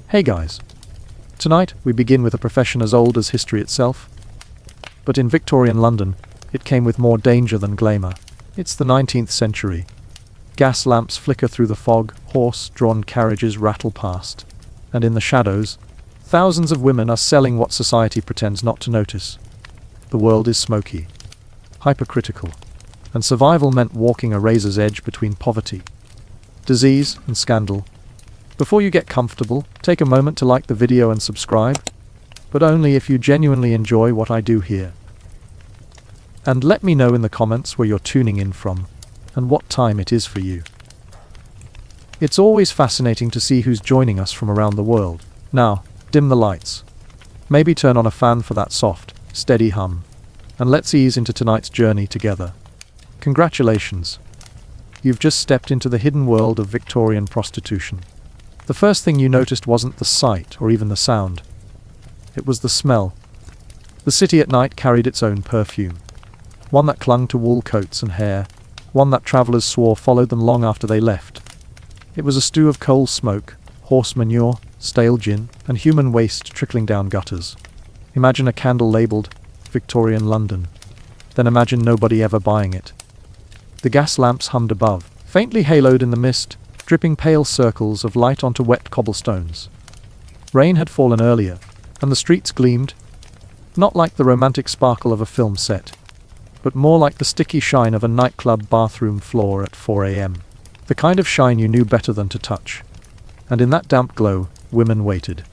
Hey guys. Tonight, we begin with a profession as old as history itself. But in Victorian London, it came with more danger than glamour. It's the 19th century. Gas lamps flicker through the fog, horse-drawn carriages rattle past. And in the shadows, thousands of women are selling what society pretends not to notice. The world is smoky, hypercritical, and survival meant walking a razor's edge between poverty, disease, and scandal. Before you get comfortable, take a moment to like the video and subscribe, but only if you genuinely enjoy what I do here. And let me know in the comments where you're tuning in from, and what time it is for you. It's always fascinating to see who's joining us from around the world. Now, dim the lights. Maybe turn on a fan for that soft, steady hum. And let's ease into tonight's journey together. Congratulations. You've just stepped into the hidden world of Victorian prostitution. The first thing you noticed wasn't the sight or even the sound. It was the smell. The city at night carried its own perfume. One that clung to wool coats and hair. One that travellers swore followed them long after they left. It was a stew of coal smoke, horse manure, stale gin, and human waste trickling down gutters. Imagine a candle labelled Victorian London. Then imagine nobody ever buying it. The gas lamps hummed above, faintly haloed in the mist, dripping pale circles of light onto wet cobblestones. Rain had fallen earlier, and the streets gleamed, not like the romantic sparkle of a film set, but more like the sticky shine of a nightclub bathroom floor at 4 a.m. The kind of shine you knew better than to touch. And in that damp glow, women waited.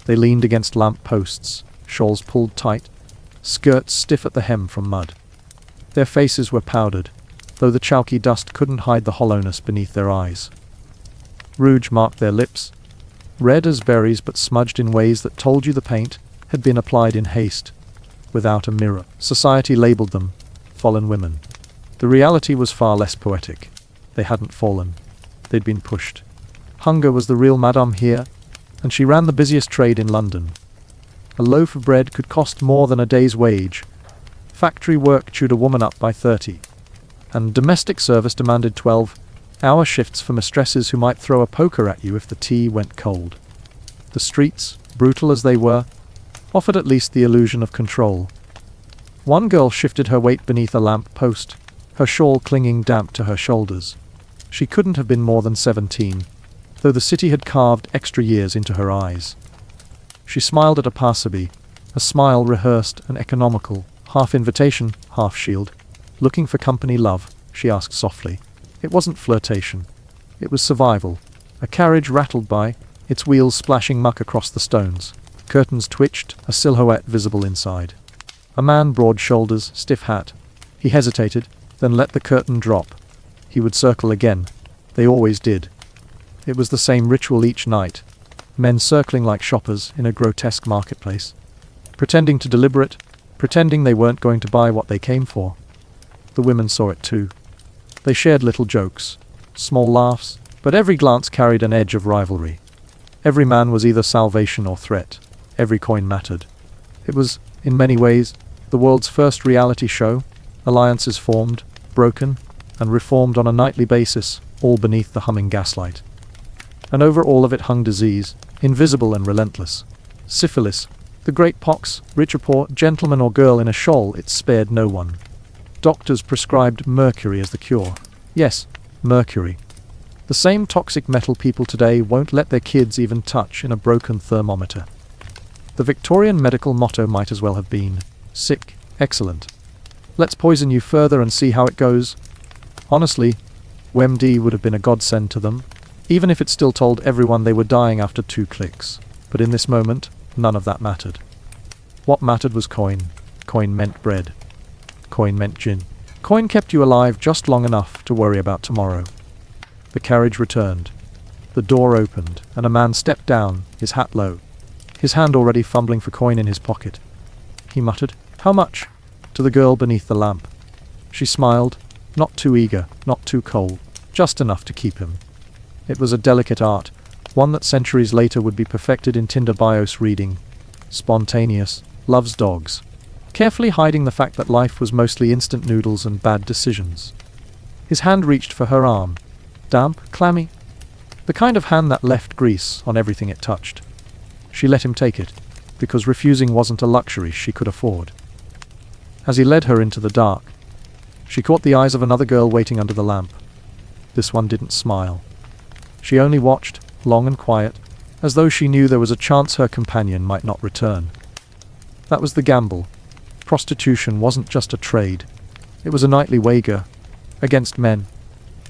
They leaned against lamp posts, shawls pulled tight, skirts stiff at the hem from mud. Their faces were powdered, though the chalky dust couldn't hide the hollowness beneath their eyes. Rouge marked their lips, red as berries but smudged in ways that told you the paint had been applied in haste, without a mirror. Society labelled them fallen women. The reality was far less poetic. They hadn't fallen. They'd been pushed. Hunger was the real madame here, and she ran the busiest trade in London. A loaf of bread could cost more than a day's wage. Factory work chewed a woman up by 30. And domestic service demanded 12-hour shifts for mistresses who might throw a poker at you if the tea went cold. The streets, brutal as they were, offered at least the illusion of control. One girl shifted her weight beneath a lamp post, her shawl clinging damp to her shoulders. She couldn't have been more than 17, though the city had carved extra years into her eyes. She smiled at a passerby, a smile rehearsed and economical, half invitation, half shield. Looking for company, love? She asked softly. It wasn't flirtation. It was survival. A carriage rattled by, its wheels splashing muck across the stones. Curtains twitched, a silhouette visible inside. A man, broad shoulders, stiff hat. He hesitated, then let the curtain drop. He would circle again. They always did. It was the same ritual each night. Men circling like shoppers in a grotesque marketplace. Pretending to deliberate, pretending they weren't going to buy what they came for. The women saw it too. They shared little jokes, small laughs, but every glance carried an edge of rivalry. Every man was either salvation or threat. Every coin mattered. It was, in many ways, the world's first reality show. Alliances formed, broken, and reformed on a nightly basis, all beneath the humming gaslight. And over all of it hung disease, invisible and relentless. Syphilis, the great pox, rich or poor, gentleman or girl in a shawl, it spared no one. Doctors prescribed mercury as the cure. Yes, mercury. The same toxic metal people today won't let their kids even touch in a broken thermometer. The Victorian medical motto might as well have been, sick, excellent. Let's poison you further and see how it goes. Honestly, WebMD would have been a godsend to them, even if it still told everyone they were dying after 2 clicks. But in this moment, none of that mattered. What mattered was coin. Coin meant bread. Coin meant gin. Coin kept you alive just long enough to worry about tomorrow. The carriage returned. The door opened, and a man stepped down, his hat low, his hand already fumbling for coin in his pocket. He muttered, "How much?" to the girl beneath the lamp. She smiled, not too eager, not too cold, just enough to keep him. It was a delicate art, one that centuries later would be perfected in Tinder bios reading, spontaneous, loves dogs, carefully hiding the fact that life was mostly instant noodles and bad decisions. His hand reached for her arm, damp, clammy, the kind of hand that left grease on everything it touched. She let him take it, because refusing wasn't a luxury she could afford. As he led her into the dark, she caught the eyes of another girl waiting under the lamp. This one didn't smile. She only watched, long and quiet, as though she knew there was a chance her companion might not return. That was the gamble. Prostitution wasn't just a trade. It was a nightly wager, against men,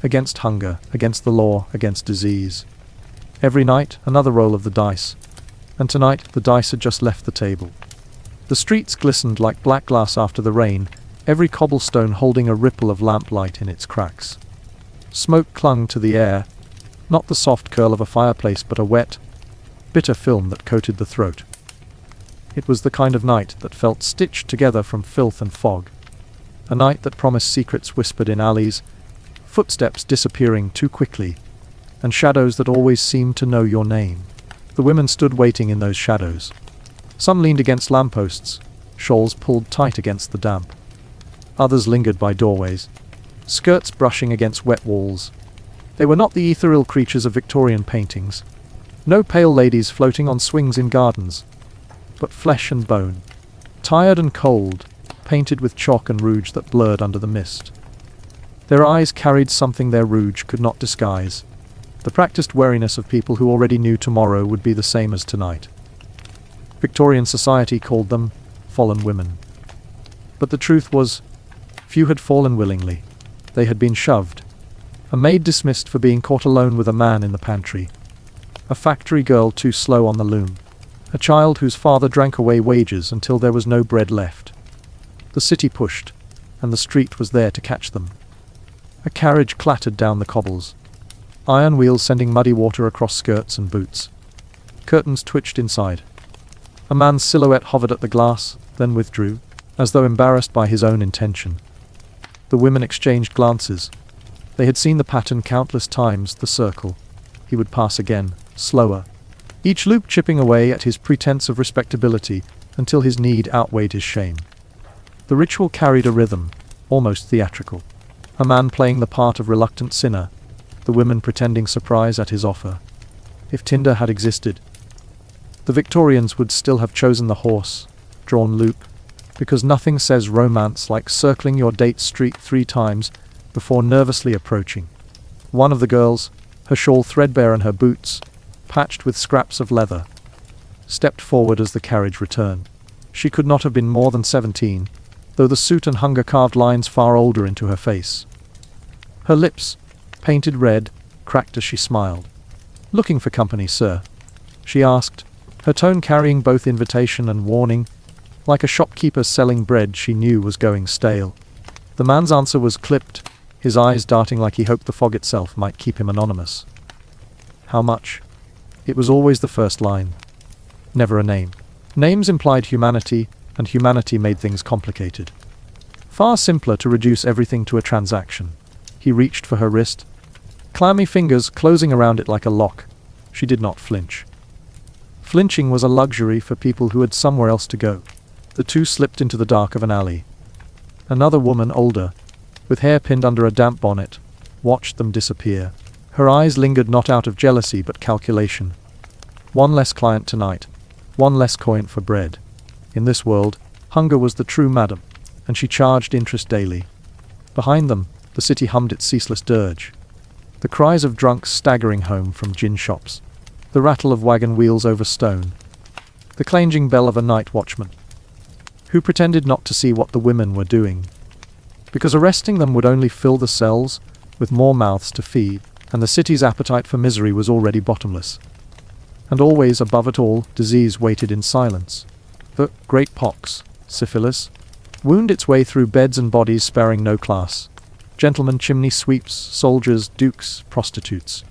against hunger, against the law, against disease. Every night, another roll of the dice. And tonight, the dice had just left the table. The streets glistened like black glass after the rain, every cobblestone holding a ripple of lamplight in its cracks. Smoke clung to the air, not the soft curl of a fireplace, but a wet, bitter film that coated the throat. It was the kind of night that felt stitched together from filth and fog. A night that promised secrets whispered in alleys, footsteps disappearing too quickly, and shadows that always seemed to know your name. The women stood waiting in those shadows. Some leaned against lampposts, shawls pulled tight against the damp. Others lingered by doorways, skirts brushing against wet walls. They were not the ethereal creatures of Victorian paintings, no pale ladies floating on swings in gardens, but flesh and bone, tired and cold, painted with chalk and rouge that blurred under the mist. Their eyes carried something their rouge could not disguise, the practiced wariness of people who already knew tomorrow would be the same as tonight. Victorian society called them fallen women. But the truth was, few had fallen willingly. They had been shoved. A maid dismissed for being caught alone with a man in the pantry. A factory girl too slow on the loom. A child whose father drank away wages until there was no bread left. The city pushed, and the street was there to catch them. A carriage clattered down the cobbles, iron wheels sending muddy water across skirts and boots. Curtains twitched inside. A man's silhouette hovered at the glass, then withdrew, as though embarrassed by his own intention. The women exchanged glances. They had seen the pattern countless times, the circle. He would pass again, slower, each loop chipping away at his pretense of respectability until his need outweighed his shame. The ritual carried a rhythm, almost theatrical. A man playing the part of reluctant sinner, the women pretending surprise at his offer. If Tinder had existed, the Victorians would still have chosen the horse-drawn loop, because nothing says romance like circling your date street 3 times before nervously approaching. One of the girls, her shawl threadbare and her boots, patched with scraps of leather, stepped forward as the carriage returned. She could not have been more than 17, though the suit and hunger carved lines far older into her face. Her lips, painted red, cracked as she smiled. "Looking for company, sir?" she asked, her tone carrying both invitation and warning, like a shopkeeper selling bread she knew was going stale. The man's answer was clipped, his eyes darting like he hoped the fog itself might keep him anonymous. "How much?" It was always the first line. Never a name. Names implied humanity, and humanity made things complicated. Far simpler to reduce everything to a transaction. He reached for her wrist, clammy fingers closing around it like a lock. She did not flinch. Flinching was a luxury for people who had somewhere else to go. The two slipped into the dark of an alley. Another woman, older, with hair pinned under a damp bonnet, watched them disappear. Her eyes lingered not out of jealousy but calculation. One less client tonight, one less coin for bread. In this world, hunger was the true madam, and she charged interest daily. Behind them, the city hummed its ceaseless dirge. The cries of drunks staggering home from gin shops, the rattle of wagon wheels over stone, the clanging bell of a night watchman, who pretended not to see what the women were doing, because arresting them would only fill the cells with more mouths to feed, and the city's appetite for misery was already bottomless. And always above it all, disease waited in silence. The great pox, syphilis, wound its way through beds and bodies, sparing no class. Gentlemen, chimney sweeps, soldiers, dukes, prostitutes.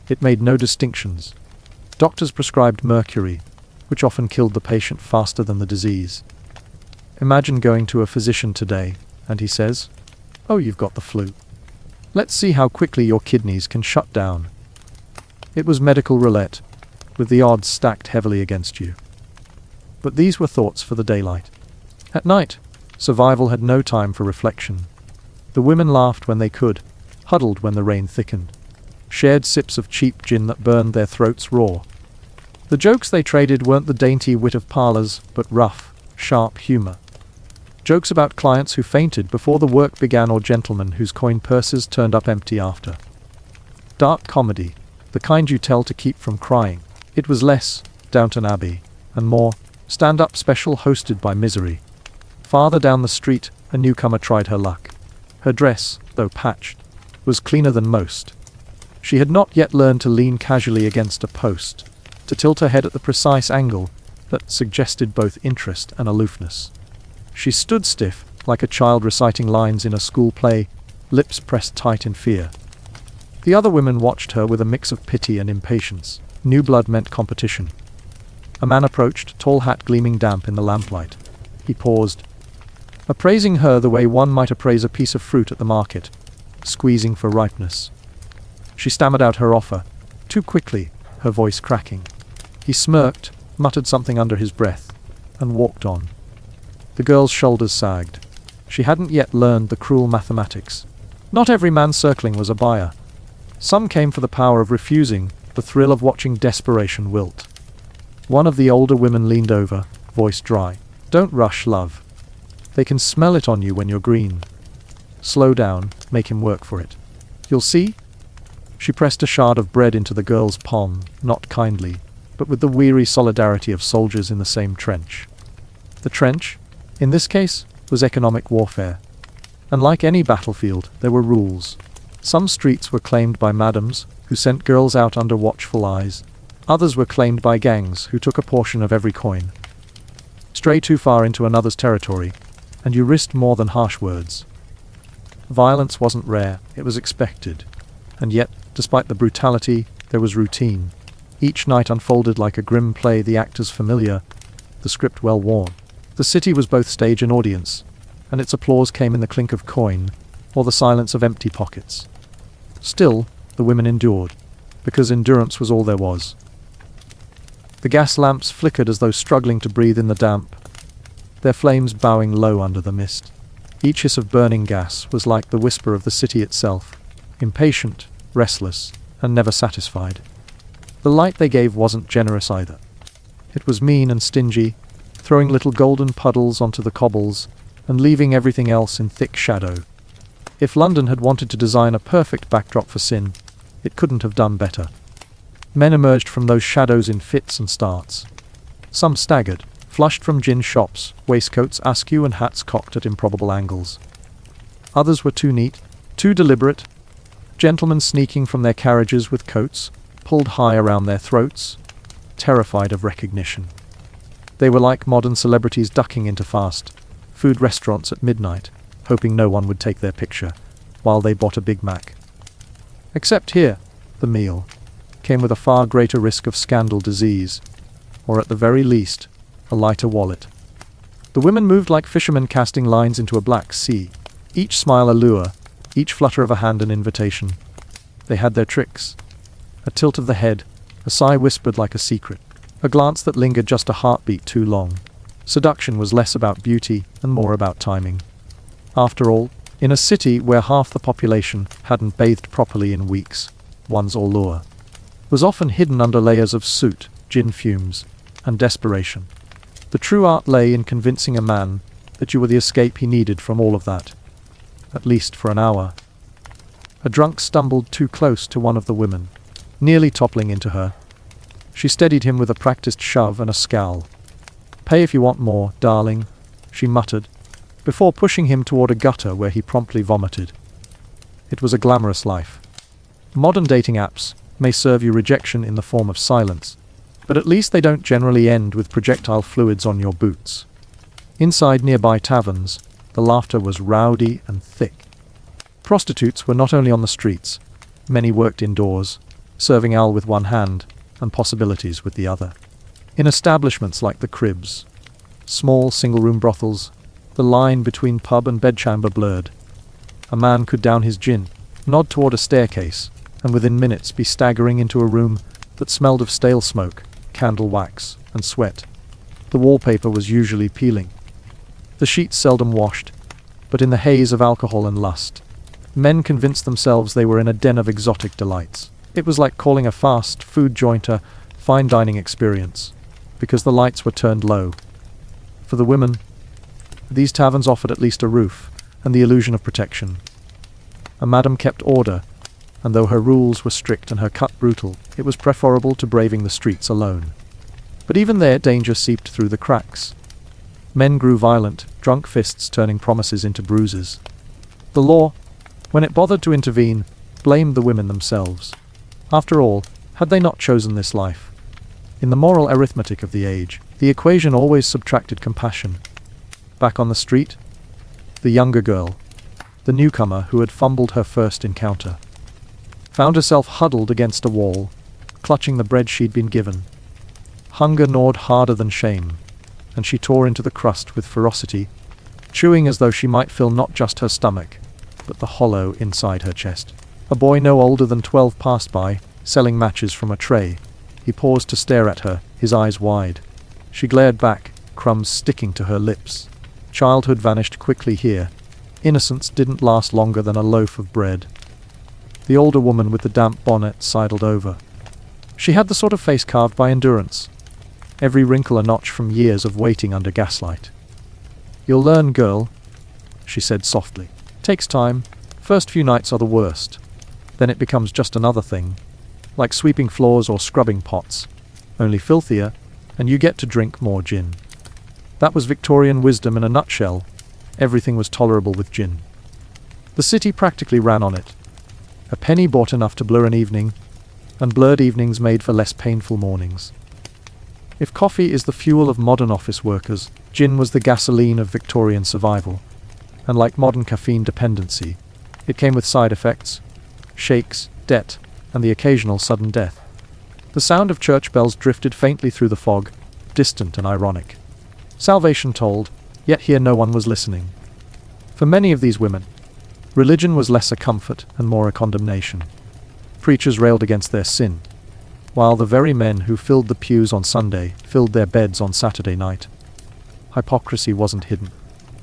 It made no distinctions. Doctors prescribed mercury, which often killed the patient faster than the disease. Imagine going to a physician today, and he says, "Oh, you've got the flu. Let's see how quickly your kidneys can shut down." It was medical roulette, with the odds stacked heavily against you. But these were thoughts for the daylight. At night, survival had no time for reflection. The women laughed when they could, huddled when the rain thickened, shared sips of cheap gin that burned their throats raw. The jokes they traded weren't the dainty wit of parlors, but rough, sharp humor. Jokes about clients who fainted before the work began or gentlemen whose coin purses turned up empty after. Dark comedy, the kind you tell to keep from crying. It was less Downton Abbey, and more stand-up special hosted by Misery. Farther down the street, a newcomer tried her luck. Her dress, though patched, was cleaner than most. She had not yet learned to lean casually against a post, to tilt her head at the precise angle that suggested both interest and aloofness. She stood stiff, like a child reciting lines in a school play, lips pressed tight in fear. The other women watched her with a mix of pity and impatience. New blood meant competition. A man approached, tall hat gleaming damp in the lamplight. He paused, appraising her the way one might appraise a piece of fruit at the market, squeezing for ripeness. She stammered out her offer, too quickly, her voice cracking. He smirked, muttered something under his breath, and walked on. The girl's shoulders sagged. She hadn't yet learned the cruel mathematics. Not every man circling was a buyer. Some came for the power of refusing, the thrill of watching desperation wilt. One of the older women leaned over, voice dry. Don't rush, love. They can smell it on you when you're green. Slow down, make him work for it. You'll see? She pressed a shard of bread into the girl's palm, not kindly, but with the weary solidarity of soldiers in the same trench. The trench, in this case, was economic warfare. And like any battlefield, there were rules. Some streets were claimed by madams, who sent girls out under watchful eyes. Others were claimed by gangs, who took a portion of every coin. Stray too far into another's territory, and you risked more than harsh words. Violence wasn't rare, it was expected. And yet, despite the brutality, there was routine. Each night unfolded like a grim play, the actors familiar, the script well worn. The city was both stage and audience, and its applause came in the clink of coin, or the silence of empty pockets. Still, the women endured, because endurance was all there was. The gas lamps flickered as though struggling to breathe in the damp, their flames bowing low under the mist. Each hiss of burning gas was like the whisper of the city itself, impatient, restless, and never satisfied. The light they gave wasn't generous either. It was mean and stingy, throwing little golden puddles onto the cobbles, and leaving everything else in thick shadow. If London had wanted to design a perfect backdrop for sin, it couldn't have done better. Men emerged from those shadows in fits and starts. Some staggered, flushed from gin shops, waistcoats askew and hats cocked at improbable angles. Others were too neat, too deliberate, gentlemen sneaking from their carriages with coats pulled high around their throats, terrified of recognition. They were like modern celebrities ducking into fast food restaurants at midnight, hoping no one would take their picture, while they bought a Big Mac. Except here, the meal came with a far greater risk of scandal disease, or at the very least, a lighter wallet. The women moved like fishermen casting lines into a black sea, each smile a lure, each flutter of a hand an invitation. They had their tricks. A tilt of the head, a sigh whispered like a secret, a glance that lingered just a heartbeat too long. Seduction was less about beauty and more about timing. After all, in a city where half the population hadn't bathed properly in weeks, one's allure was often hidden under layers of soot, gin fumes, and desperation. The true art lay in convincing a man that you were the escape he needed from all of that, at least for an hour. A drunk stumbled too close to one of the women, nearly toppling into her. She steadied him with a practiced shove and a scowl. "Pay if you want more, darling," she muttered, before pushing him toward a gutter where he promptly vomited. It was a glamorous life. Modern dating apps may serve you rejection in the form of silence, but at least they don't generally end with projectile fluids on your boots. Inside nearby taverns, the laughter was rowdy and thick. Prostitutes were not only on the streets, many worked indoors, serving ale with one hand and possibilities with the other. In establishments like the Cribs, small single-room brothels, the line between pub and bedchamber blurred. A man could down his gin, nod toward a staircase, and within minutes be staggering into a room that smelled of stale smoke, candle wax, and sweat. The wallpaper was usually peeling. The sheets seldom washed, but in the haze of alcohol and lust, men convinced themselves they were in a den of exotic delights. It was like calling a fast food joint a fine dining experience, because the lights were turned low. For the women, these taverns offered at least a roof and the illusion of protection. A madam kept order, and though her rules were strict and her cut brutal, it was preferable to braving the streets alone. But even there, danger seeped through the cracks. Men grew violent, drunk fists turning promises into bruises. The law, when it bothered to intervene, blamed the women themselves. After all, had they not chosen this life? In the moral arithmetic of the age, the equation always subtracted compassion. Back on the street, the younger girl, the newcomer who had fumbled her first encounter, found herself huddled against a wall, clutching the bread she'd been given. Hunger gnawed harder than shame, and she tore into the crust with ferocity, chewing as though she might fill not just her stomach, but the hollow inside her chest. A boy no older than 12 passed by, selling matches from a tray. He paused to stare at her, his eyes wide. She glared back, crumbs sticking to her lips. Childhood vanished quickly here. Innocence didn't last longer than a loaf of bread. The older woman with the damp bonnet sidled over. She had the sort of face carved by endurance, every wrinkle a notch from years of waiting under gaslight. "You'll learn, girl," she said softly. "Takes time. First few nights are the worst. Then it becomes just another thing, like sweeping floors or scrubbing pots, only filthier, and you get to drink more gin." That was Victorian wisdom in a nutshell. Everything was tolerable with gin. The city practically ran on it. A penny bought enough to blur an evening, and blurred evenings made for less painful mornings. If coffee is the fuel of modern office workers, gin was the gasoline of Victorian survival. And like modern caffeine dependency, it came with side effects, shakes, debt, and the occasional sudden death. The sound of church bells drifted faintly through the fog, distant and ironic. Salvation tolled, yet here no one was listening. For many of these women, religion was less a comfort and more a condemnation. Preachers railed against their sin, while the very men who filled the pews on Sunday filled their beds on Saturday night. Hypocrisy wasn't hidden.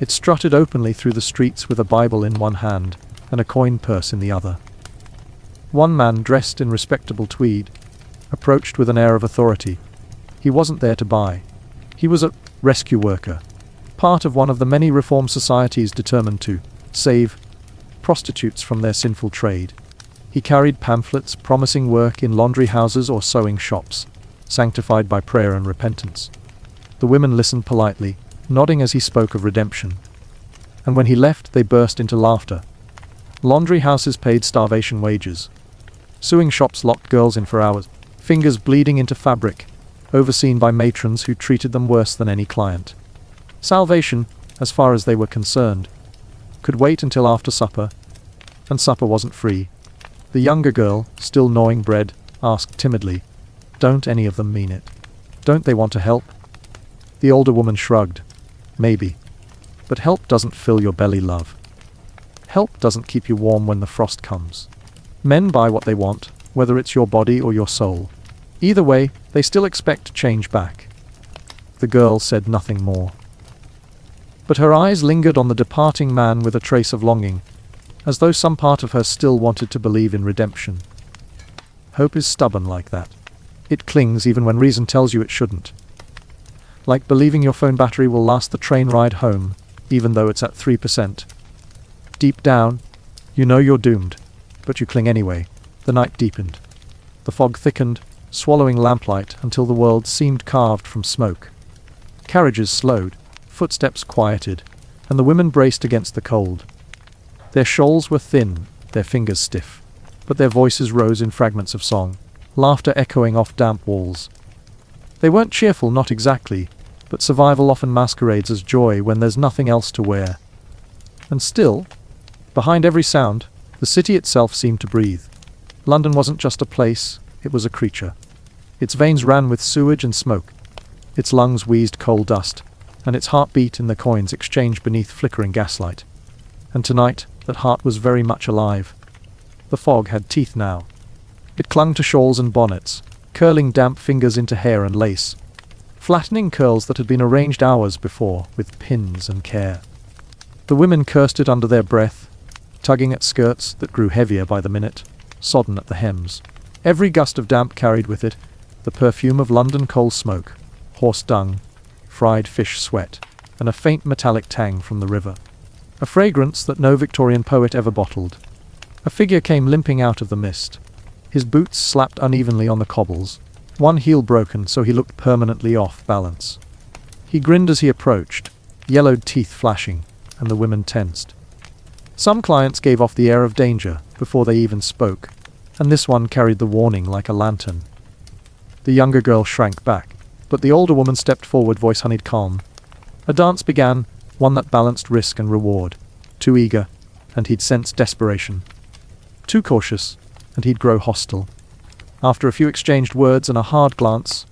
It strutted openly through the streets with a Bible in one hand and a coin purse in the other. One man, dressed in respectable tweed, approached with an air of authority. He wasn't there to buy. He was a rescue worker, part of one of the many reform societies determined to save prostitutes from their sinful trade. He carried pamphlets promising work in laundry houses or sewing shops, sanctified by prayer and repentance. The women listened politely, nodding as he spoke of redemption. And when he left, they burst into laughter. Laundry houses paid starvation wages. Sewing shops locked girls in for hours, fingers bleeding into fabric, overseen by matrons who treated them worse than any client. Salvation, as far as they were concerned, could wait until after supper, and supper wasn't free. The younger girl, still gnawing bread, asked timidly, "Don't any of them mean it? Don't they want to help?" The older woman shrugged. "Maybe. But help doesn't fill your belly, love. Help doesn't keep you warm when the frost comes. Men buy what they want, whether it's your body or your soul. Either way, they still expect change back." The girl said nothing more. But her eyes lingered on the departing man with a trace of longing, as though some part of her still wanted to believe in redemption. Hope is stubborn like that. It clings even when reason tells you it shouldn't. Like believing your phone battery will last the train ride home, even though it's at 3%. Deep down, you know you're doomed, but you cling anyway. The night deepened. The fog thickened, swallowing lamplight until the world seemed carved from smoke. Carriages slowed, footsteps quieted, and the women braced against the cold. Their shawls were thin, their fingers stiff, but their voices rose in fragments of song, laughter echoing off damp walls. They weren't cheerful, not exactly, but survival often masquerades as joy when there's nothing else to wear. And still, behind every sound, the city itself seemed to breathe. London wasn't just a place, it was a creature. Its veins ran with sewage and smoke. Its lungs wheezed coal dust, and its heart beat in the coins exchanged beneath flickering gaslight. And tonight, that heart was very much alive. The fog had teeth now. It clung to shawls and bonnets, curling damp fingers into hair and lace, flattening curls that had been arranged hours before with pins and care. The women cursed it under their breath, tugging at skirts that grew heavier by the minute, sodden at the hems. Every gust of damp carried with it the perfume of London coal smoke, horse dung, fried fish sweat, and a faint metallic tang from the river. A fragrance that no Victorian poet ever bottled. A figure came limping out of the mist. His boots slapped unevenly on the cobbles, one heel broken so he looked permanently off balance. He grinned as he approached, yellowed teeth flashing, and the women tensed. Some clients gave off the air of danger before they even spoke, and this one carried the warning like a lantern. The younger girl shrank back, but the older woman stepped forward, voice honeyed calm. A dance began, one that balanced risk and reward. Too eager, and he'd sense desperation. Too cautious, and he'd grow hostile. After a few exchanged words and a hard glance,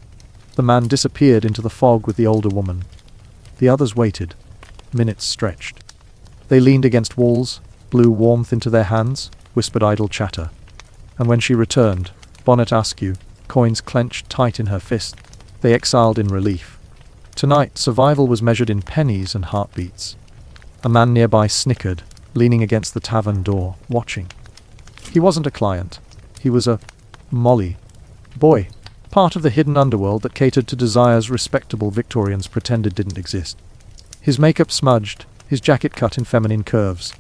the man disappeared into the fog with the older woman. The others waited. Minutes stretched. They leaned against walls, blew warmth into their hands, whispered idle chatter. And when she returned, bonnet askew, coins clenched tight in her fist, they exhaled in relief. Tonight, survival was measured in pennies and heartbeats. A man nearby snickered, leaning against the tavern door, watching. He wasn't a client. He was a Molly boy, part of the hidden underworld that catered to desires respectable Victorians pretended didn't exist. His makeup smudged, his jacket cut in feminine curves.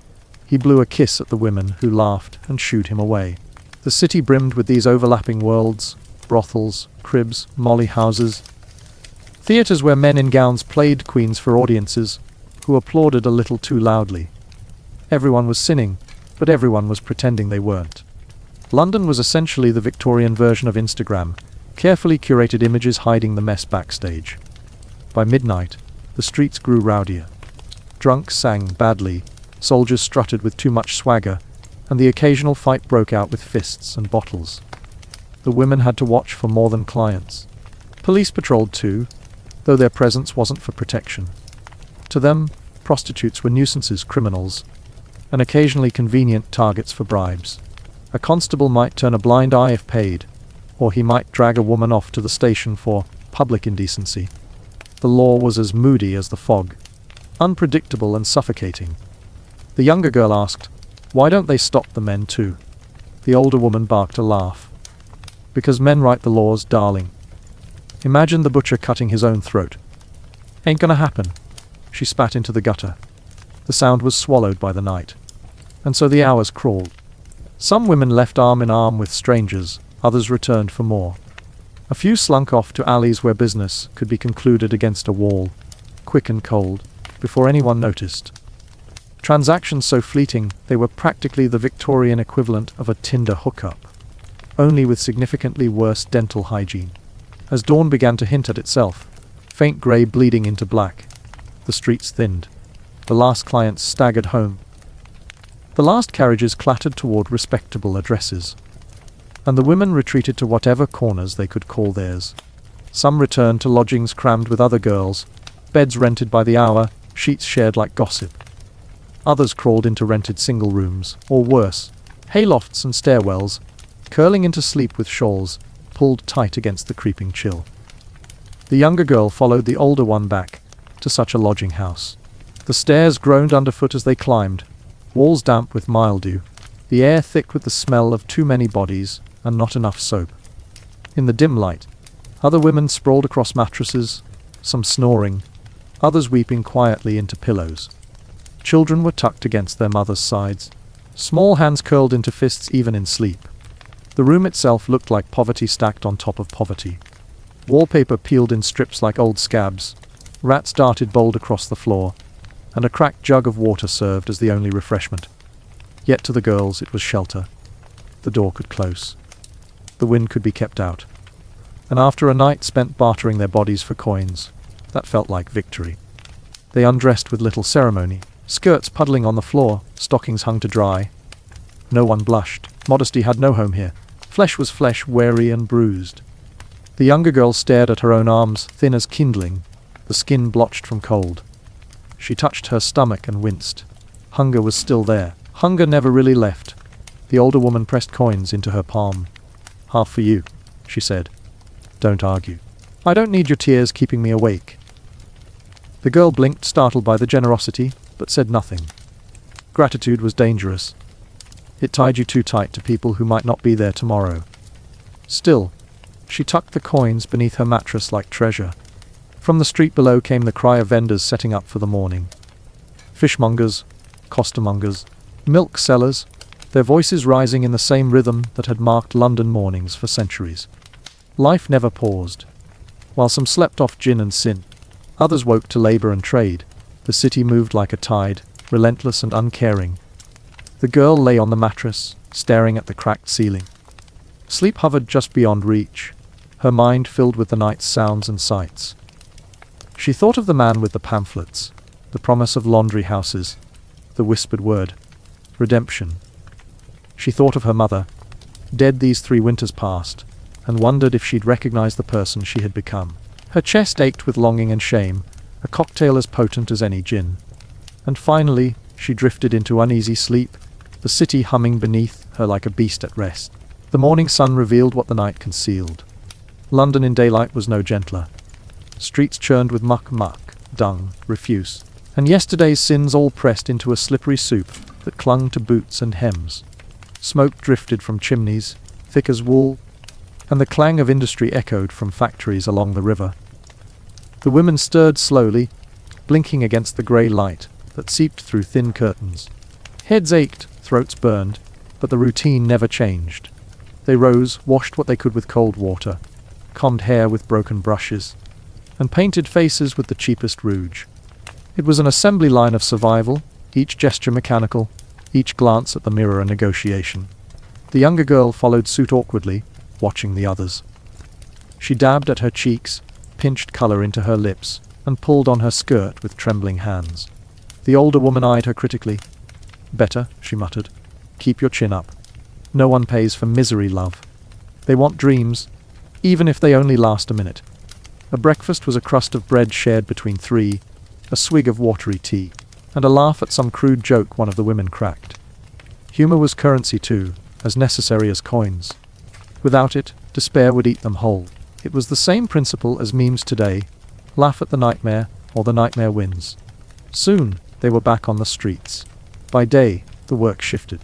He blew a kiss at the women who laughed and shooed him away. The city brimmed with these overlapping worlds, brothels, cribs, molly houses. Theatres where men in gowns played queens for audiences who applauded a little too loudly. Everyone was sinning, but everyone was pretending they weren't. London was essentially the Victorian version of Instagram, carefully curated images hiding the mess backstage. By midnight, the streets grew rowdier. Drunks sang badly, soldiers strutted with too much swagger, and the occasional fight broke out with fists and bottles. The women had to watch for more than clients. Police patrolled too, though their presence wasn't for protection. To them, prostitutes were nuisances, criminals, and occasionally convenient targets for bribes. A constable might turn a blind eye if paid, or he might drag a woman off to the station for public indecency. The law was as moody as the fog, unpredictable and suffocating. The younger girl asked, "Why don't they stop the men too?" The older woman barked a laugh. "Because men write the laws, darling. Imagine the butcher cutting his own throat. Ain't gonna happen." She spat into the gutter. The sound was swallowed by the night. And so the hours crawled. Some women left arm in arm with strangers, others returned for more. A few slunk off to alleys where business could be concluded against a wall, quick and cold, before anyone noticed. Transactions so fleeting, they were practically the Victorian equivalent of a Tinder hookup, only with significantly worse dental hygiene. As dawn began to hint at itself, faint grey bleeding into black, the streets thinned. The last clients staggered home. The last carriages clattered toward respectable addresses, and the women retreated to whatever corners they could call theirs. Some returned to lodgings crammed with other girls, beds rented by the hour, sheets shared like gossip. Others crawled into rented single rooms, or worse, haylofts and stairwells, curling into sleep with shawls pulled tight against the creeping chill. The younger girl followed the older one back to such a lodging house. The stairs groaned underfoot as they climbed, walls damp with mildew, the air thick with the smell of too many bodies and not enough soap. In the dim light, other women sprawled across mattresses, some snoring, others weeping quietly into pillows. Children were tucked against their mothers' sides, small hands curled into fists even in sleep. The room itself looked like poverty stacked on top of poverty. Wallpaper peeled in strips like old scabs, rats darted bold across the floor, and a cracked jug of water served as the only refreshment. Yet to the girls it was shelter. The door could close. The wind could be kept out. And after a night spent bartering their bodies for coins, that felt like victory. They undressed with little ceremony, skirts puddling on the floor, stockings hung to dry. No one blushed. Modesty had no home here. Flesh was flesh, weary and bruised. The younger girl stared at her own arms, thin as kindling, the skin blotched from cold. She touched her stomach and winced. Hunger was still there. Hunger never really left. The older woman pressed coins into her palm. "Half for you," she said. "Don't argue. I don't need your tears keeping me awake." The girl blinked, startled by the generosity, but said nothing. Gratitude was dangerous. It tied you too tight to people who might not be there tomorrow. Still, She tucked the coins beneath her mattress like treasure. From the street below came the cry of vendors setting up for the morning. Fishmongers, costermongers, milk sellers, their voices rising in the same rhythm that had marked London mornings for centuries. Life never paused. While some slept off gin and sin, others woke to labor and trade. The city moved like a tide, relentless and uncaring. The girl lay on the mattress, staring at the cracked ceiling. Sleep hovered just beyond reach, her mind filled with the night's sounds and sights. She thought of the man with the pamphlets, the promise of laundry houses, the whispered word, redemption. She thought of her mother, dead these 3 winters past, and wondered if she'd recognize the person she had become. Her chest ached with longing and shame, a cocktail as potent as any gin. And finally, she drifted into uneasy sleep, the city humming beneath her like a beast at rest. The morning sun revealed what the night concealed. London in daylight was no gentler. Streets churned with muck, dung, refuse, and yesterday's sins all pressed into a slippery soup that clung to boots and hems. Smoke drifted from chimneys, thick as wool, and the clang of industry echoed from factories along the river. The women stirred slowly, blinking against the grey light that seeped through thin curtains. Heads ached, throats burned, but the routine never changed. They rose, washed what they could with cold water, combed hair with broken brushes, and painted faces with the cheapest rouge. It was an assembly line of survival, each gesture mechanical, each glance at the mirror a negotiation. The younger girl followed suit awkwardly, watching the others. She dabbed at her cheeks, pinched color into her lips, and pulled on her skirt with trembling hands. The older woman eyed her critically. "Better," she muttered. "Keep your chin up. No one pays for misery, love. They want dreams, even if they only last a minute." A breakfast was a crust of bread shared between 3, a swig of watery tea, and a laugh at some crude joke one of the women cracked. Humor was currency too, as necessary as coins. Without it, despair would eat them whole. It was the same principle as memes today: laugh at the nightmare, or the nightmare wins. Soon, they were back on the streets. By day, the work shifted.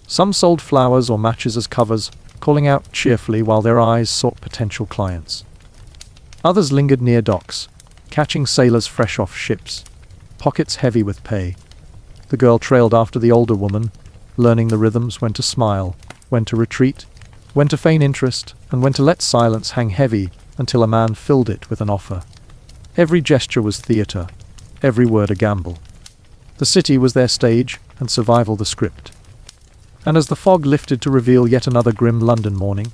Some sold flowers or matches as covers, calling out cheerfully while their eyes sought potential clients. Others lingered near docks, catching sailors fresh off ships, pockets heavy with pay. The girl trailed after the older woman, learning the rhythms: when to smile, when to retreat, when to feign interest, and when to let silence hang heavy until a man filled it with an offer. Every gesture was theater, every word a gamble. The city was their stage, and survival the script. And as the fog lifted to reveal yet another grim London morning,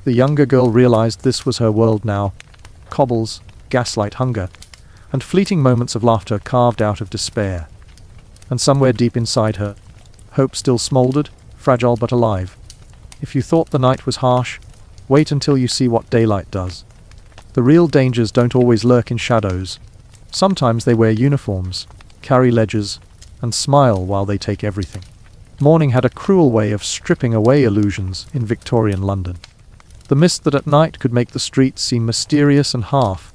the younger girl realized this was her world now: cobbles, gaslight hunger, and fleeting moments of laughter carved out of despair. And somewhere deep inside her, hope still smoldered, fragile but alive. If you thought the night was harsh, wait until you see what daylight does. The real dangers don't always lurk in shadows. Sometimes they wear uniforms, carry ledgers, and smile while they take everything. Morning had a cruel way of stripping away illusions in Victorian London. The mist that at night could make the streets seem mysterious and half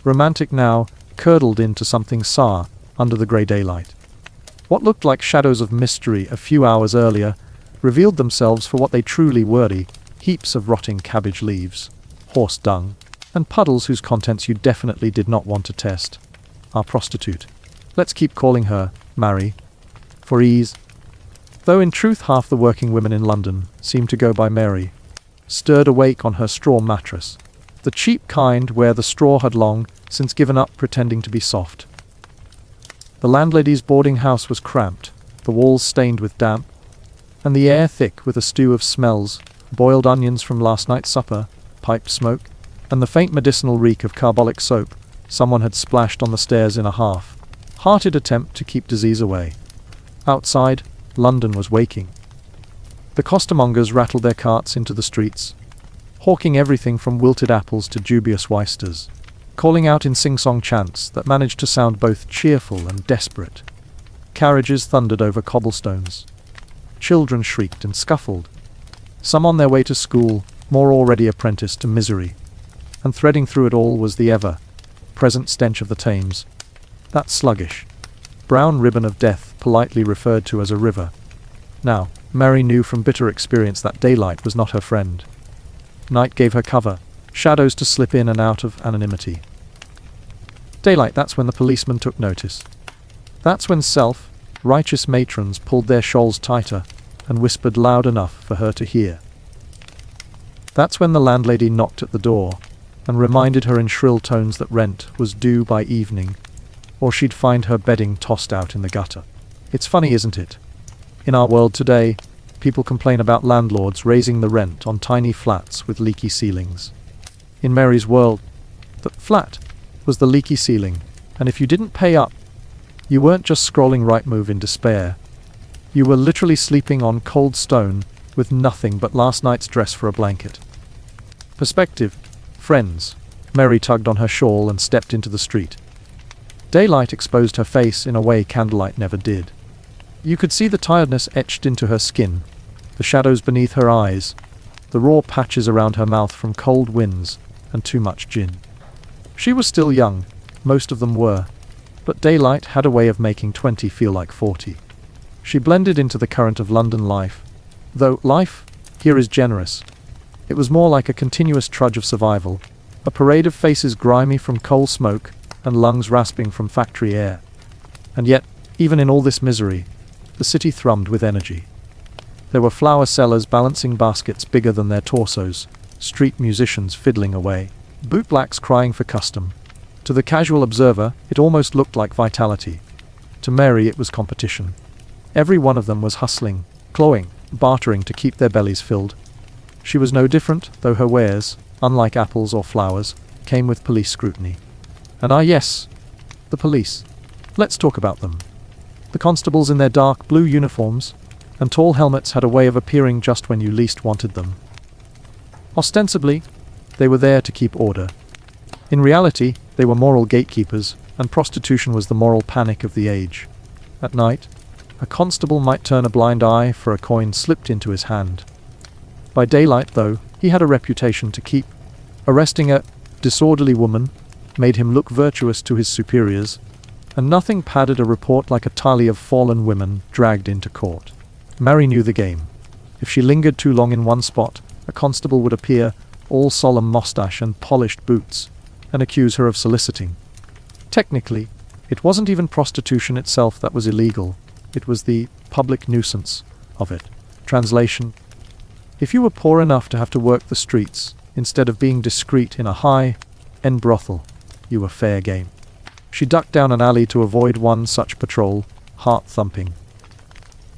romantic now curdled into something sour under the grey daylight. What looked like shadows of mystery a few hours earlier revealed themselves for what they truly were: heaps of rotting cabbage leaves, horse dung, and puddles whose contents you definitely did not want to test. Our prostitute. Let's keep calling her Mary, for ease. Though in truth half the working women in London seemed to go by Mary, stirred awake on her straw mattress, the cheap kind where the straw had long since given up pretending to be soft. The landlady's boarding house was cramped, the walls stained with damp, and the air thick with a stew of smells: boiled onions from last night's supper, pipe smoke, and the faint medicinal reek of carbolic soap someone had splashed on the stairs in a half-hearted attempt to keep disease away. Outside, London was waking. The costermongers rattled their carts into the streets, hawking everything from wilted apples to dubious oysters, calling out in sing-song chants that managed to sound both cheerful and desperate. Carriages thundered over cobblestones. Children shrieked and scuffled, some on their way to school, more already apprenticed to misery. And threading through it all was the ever-present stench of the Thames, that sluggish, brown ribbon of death politely referred to as a river. Now, Mary knew from bitter experience that daylight was not her friend. Night gave her cover, shadows to slip in and out of anonymity. Daylight, that's when the policeman took notice. That's when self-righteous matrons pulled their shawls tighter and whispered loud enough for her to hear. That's when the landlady knocked at the door and reminded her in shrill tones that rent was due by evening, or she'd find her bedding tossed out in the gutter. It's funny, isn't it? In our world today, people complain about landlords raising the rent on tiny flats with leaky ceilings. In Mary's world, the flat was the leaky ceiling, and if you didn't pay up, you weren't just scrolling Rightmove in despair. You were literally sleeping on cold stone with nothing but last night's dress for a blanket. Perspective, friends. Mary tugged on her shawl and stepped into the street. Daylight exposed her face in a way candlelight never did. You could see the tiredness etched into her skin, the shadows beneath her eyes, the raw patches around her mouth from cold winds and too much gin. She was still young, most of them were, but Daylight had a way of making 20 feel like 40. She blended into the current of London life, though life here is generous. It was more like a continuous trudge of survival, a parade of faces grimy from coal smoke and lungs rasping from factory air. And yet, even in all this misery, the city thrummed with energy. There were flower sellers balancing baskets bigger than their torsos, street musicians fiddling away, bootblacks crying for custom. To the casual observer, it almost looked like vitality. To Mary, it was competition. Every one of them was hustling, clawing, bartering to keep their bellies filled. She was no different, though her wares, unlike apples or flowers, came with police scrutiny. And yes, the police. Let's talk about them. The constables in their dark blue uniforms and tall helmets had a way of appearing just when you least wanted them. Ostensibly, they were there to keep order. In reality, they were moral gatekeepers, and prostitution was the moral panic of the age. At night, a constable might turn a blind eye for a coin slipped into his hand. By daylight, though, he had a reputation to keep. Arresting a disorderly woman made him look virtuous to his superiors, and nothing padded a report like a tally of fallen women dragged into court. Mary knew the game. If she lingered too long in one spot, a constable would appear, all solemn moustache and polished boots, and accuse her of soliciting. Technically, it wasn't even prostitution itself that was illegal. It was the public nuisance of it. Translation: if you were poor enough to have to work the streets, instead of being discreet in a high-end brothel, you were fair game. She ducked down an alley to avoid one such patrol, heart thumping.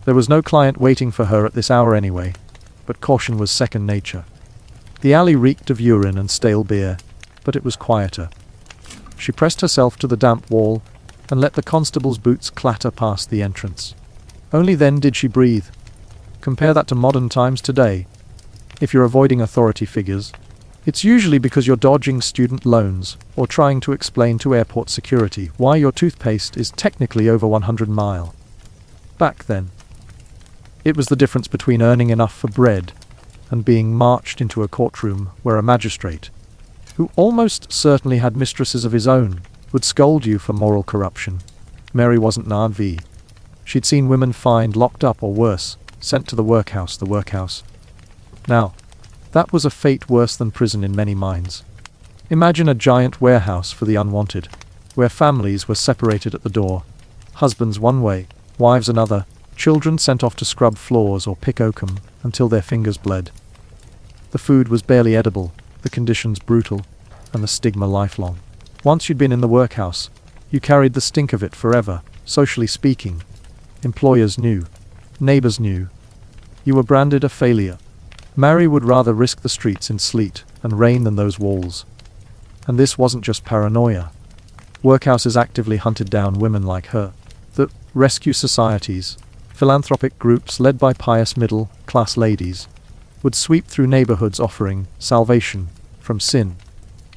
There was no client waiting for her at this hour anyway, but caution was second nature. The alley reeked of urine and stale beer, but it was quieter. She pressed herself to the damp wall and let the constable's boots clatter past the entrance. Only then did she breathe. Compare that to modern times today. If you're avoiding authority figures, it's usually because you're dodging student loans or trying to explain to airport security why your toothpaste is technically over 100 mile. Back then, it was the difference between earning enough for bread and being marched into a courtroom where a magistrate, who almost certainly had mistresses of his own, would scold you for moral corruption. Mary wasn't naive. She'd seen women fined, locked up, or worse, sent to the workhouse. Now, that was a fate worse than prison in many minds. Imagine a giant warehouse for the unwanted, where families were separated at the door, husbands one way, wives another, children sent off to scrub floors or pick oakum until their fingers bled. The food was barely edible, the conditions brutal, and the stigma lifelong. Once you'd been in the workhouse, you carried the stink of it forever, socially speaking. Employers knew. Neighbors knew. You were branded a failure. Mary would rather risk the streets in sleet and rain than those walls. And this wasn't just paranoia. Workhouses actively hunted down women like her. The rescue societies, philanthropic groups led by pious middle-class ladies, would sweep through neighborhoods offering salvation from sin.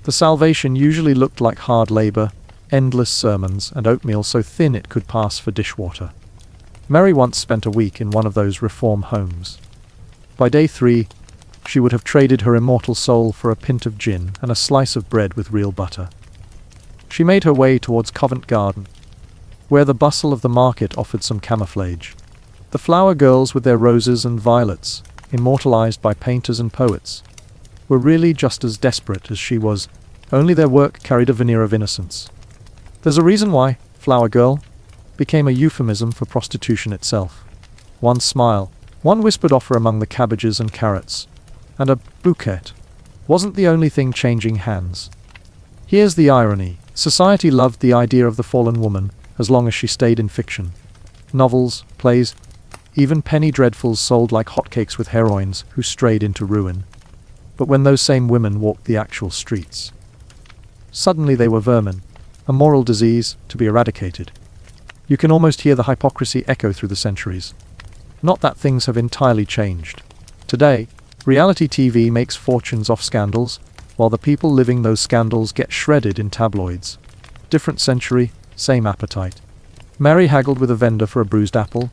The salvation usually looked like hard labor, endless sermons, and oatmeal so thin it could pass for dishwater. Mary once spent a week in one of those reform homes. By day 3, she would have traded her immortal soul for a pint of gin and a slice of bread with real butter. She made her way towards Covent Garden, where the bustle of the market offered some camouflage. The flower girls with their roses and violets, immortalized by painters and poets. were really just as desperate as she was, only their work carried a veneer of innocence. There's a reason why flower girl became a euphemism for prostitution itself. One smile, one whispered offer among the cabbages and carrots, and a bouquet wasn't the only thing changing hands. Here's the irony. Society loved the idea of the fallen woman as long as she stayed in fiction. Novels, plays, even penny dreadfuls sold like hotcakes with heroines who strayed into ruin. But when those same women walked the actual streets, suddenly they were vermin, a moral disease to be eradicated. You can almost hear the hypocrisy echo through the centuries. Not that things have entirely changed. Today, reality TV makes fortunes off scandals, while the people living those scandals get shredded in tabloids. Different century, same appetite. Mary haggled with a vendor for a bruised apple,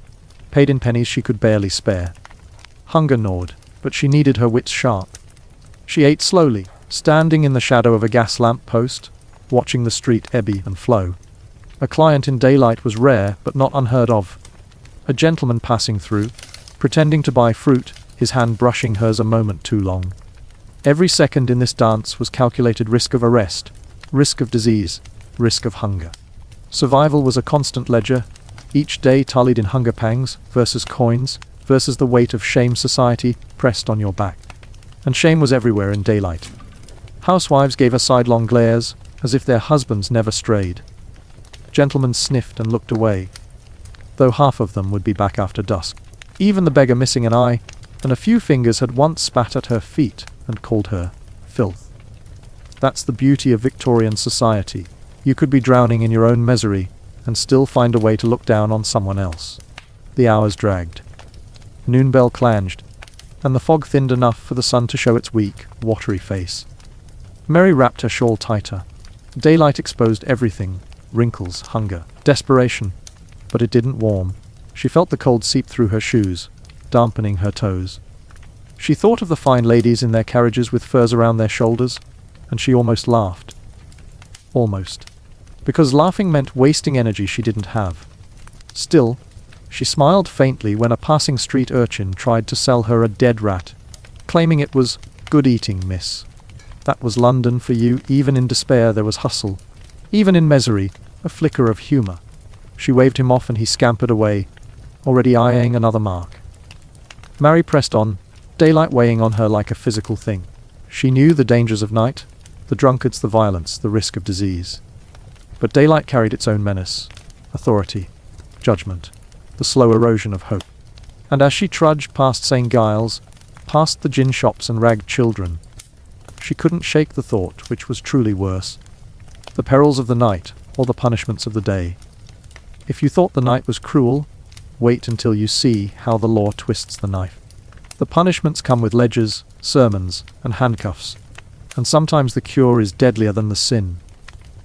paid in pennies she could barely spare. Hunger gnawed, but she needed her wits sharp. She ate slowly, standing in the shadow of a gas lamp post, watching the street ebb and flow. A client in daylight was rare, but not unheard of. A gentleman passing through, pretending to buy fruit, his hand brushing hers a moment too long. Every second in this dance was calculated risk of arrest, risk of disease, risk of hunger. Survival was a constant ledger, each day tallied in hunger pangs versus coins versus the weight of shame society pressed on your back. And shame was everywhere in daylight. Housewives gave her sidelong glares, as if their husbands never strayed. Gentlemen sniffed and looked away, though half of them would be back after dusk. Even the beggar missing an eye, and a few fingers had once spat at her feet and called her filth. That's the beauty of Victorian society. You could be drowning in your own misery and still find a way to look down on someone else. The hours dragged. Noon bell clanged, and the fog thinned enough for the sun to show its weak, watery face. Mary wrapped her shawl tighter. Daylight exposed everything, wrinkles, hunger, desperation. But it didn't warm. She felt the cold seep through her shoes, dampening her toes. She thought of the fine ladies in their carriages with furs around their shoulders, and she almost laughed. Almost. Because laughing meant wasting energy she didn't have. Still, she smiled faintly when a passing street urchin tried to sell her a dead rat, claiming it was good eating, miss. That was London for you. Even in despair there was hustle. Even in misery, a flicker of humour. She waved him off and he scampered away, already eyeing another mark. Mary pressed on, daylight weighing on her like a physical thing. She knew the dangers of night, the drunkards, the violence, the risk of disease. But daylight carried its own menace, authority, judgment, the slow erosion of hope. And as she trudged past St. Giles, past the gin shops and ragged children, she couldn't shake the thought which was truly worse. The perils of the night, or the punishments of the day. If you thought the night was cruel, wait until you see how the law twists the knife. The punishments come with ledgers, sermons, and handcuffs, and sometimes the cure is deadlier than the sin.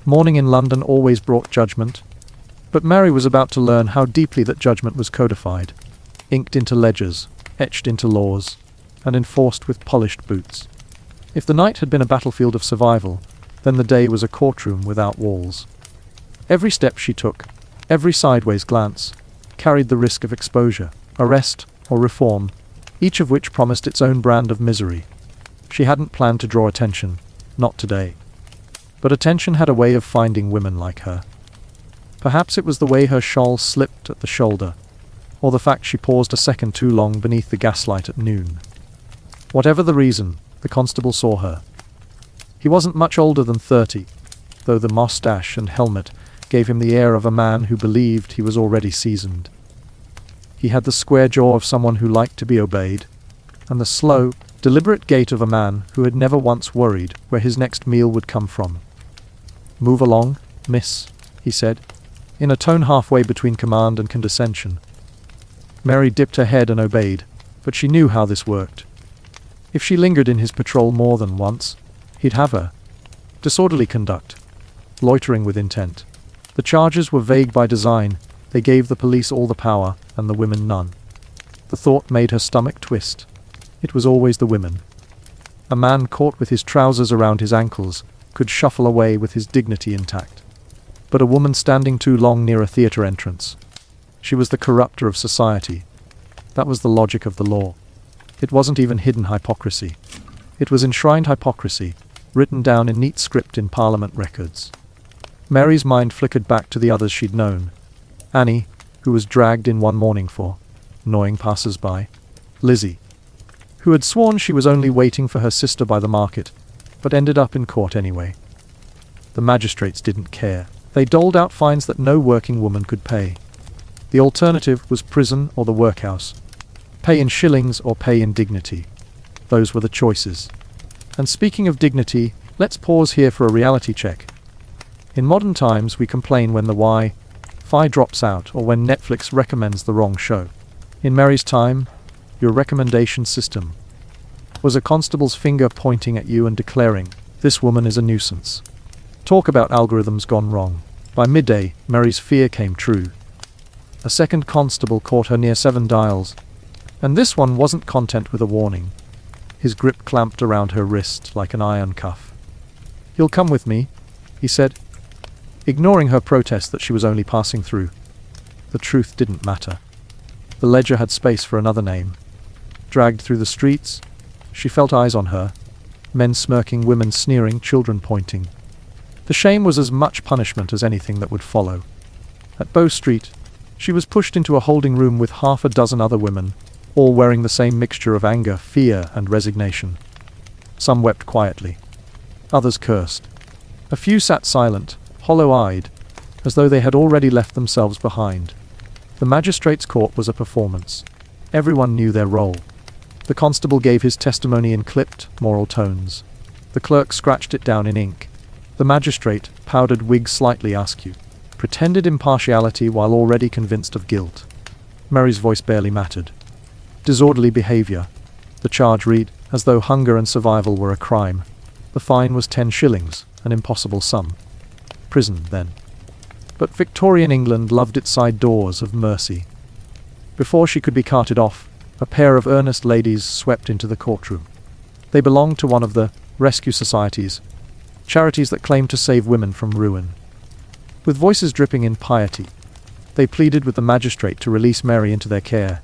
Morning in London always brought judgment, but Mary was about to learn how deeply that judgment was codified, inked into ledgers, etched into laws, and enforced with polished boots. If the night had been a battlefield of survival, then the day was a courtroom without walls. Every step she took, every sideways glance, carried the risk of exposure, arrest, or reform, each of which promised its own brand of misery. She hadn't planned to draw attention, not today. But attention had a way of finding women like her. Perhaps it was the way her shawl slipped at the shoulder, or the fact she paused a second too long beneath the gaslight at noon. Whatever the reason, the constable saw her. He wasn't much older than 30, though the moustache and helmet gave him the air of a man who believed he was already seasoned. He had the square jaw of someone who liked to be obeyed, and the slow, deliberate gait of a man who had never once worried where his next meal would come from. "Move along, miss," he said, in a tone halfway between command and condescension. Mary dipped her head and obeyed, but she knew how this worked. If she lingered in his patrol more than once, he'd have her. Disorderly conduct. Loitering with intent. The charges were vague by design. They gave the police all the power, and the women none. The thought made her stomach twist. It was always the women. A man caught with his trousers around his ankles could shuffle away with his dignity intact. But a woman standing too long near a theatre entrance. She was the corrupter of society. That was the logic of the law. It wasn't even hidden hypocrisy. It was enshrined hypocrisy, written down in neat script in Parliament records. Mary's mind flickered back to the others she'd known. Annie, who was dragged in one morning for annoying passers-by. Lizzie, who had sworn she was only waiting for her sister by the market, but ended up in court anyway. The magistrates didn't care. They doled out fines that no working woman could pay. The alternative was prison or the workhouse. Pay in shillings or pay in dignity. Those were the choices. And speaking of dignity, let's pause here for a reality check. In modern times, we complain when the Wi-Fi drops out or when Netflix recommends the wrong show. In Mary's time, your recommendation system was a constable's finger pointing at you and declaring, "This woman is a nuisance." Talk about algorithms gone wrong. By midday, Mary's fear came true. A second constable caught her near 7 dials, and this one wasn't content with a warning. His grip clamped around her wrist like an iron cuff. "You'll come with me," he said, ignoring her protest that she was only passing through. The truth didn't matter. The ledger had space for another name. Dragged through the streets, she felt eyes on her, men smirking, women sneering, children pointing. The shame was as much punishment as anything that would follow. At Bow Street, she was pushed into a holding room with half a dozen other women, all wearing the same mixture of anger, fear, and resignation. Some wept quietly. Others cursed. A few sat silent, hollow-eyed, as though they had already left themselves behind. The magistrate's court was a performance. Everyone knew their role. The constable gave his testimony in clipped, moral tones. The clerk scratched it down in ink. The magistrate, powdered wig slightly askew, pretended impartiality while already convinced of guilt. Mary's voice barely mattered. Disorderly behavior. The charge read, as though hunger and survival were a crime. The fine was 10 shillings, an impossible sum. Prison, then. But Victorian England loved its side doors of mercy. Before she could be carted off, a pair of earnest ladies swept into the courtroom. They belonged to one of the rescue societies, charities that claimed to save women from ruin. With voices dripping in piety, they pleaded with the magistrate to release Mary into their care.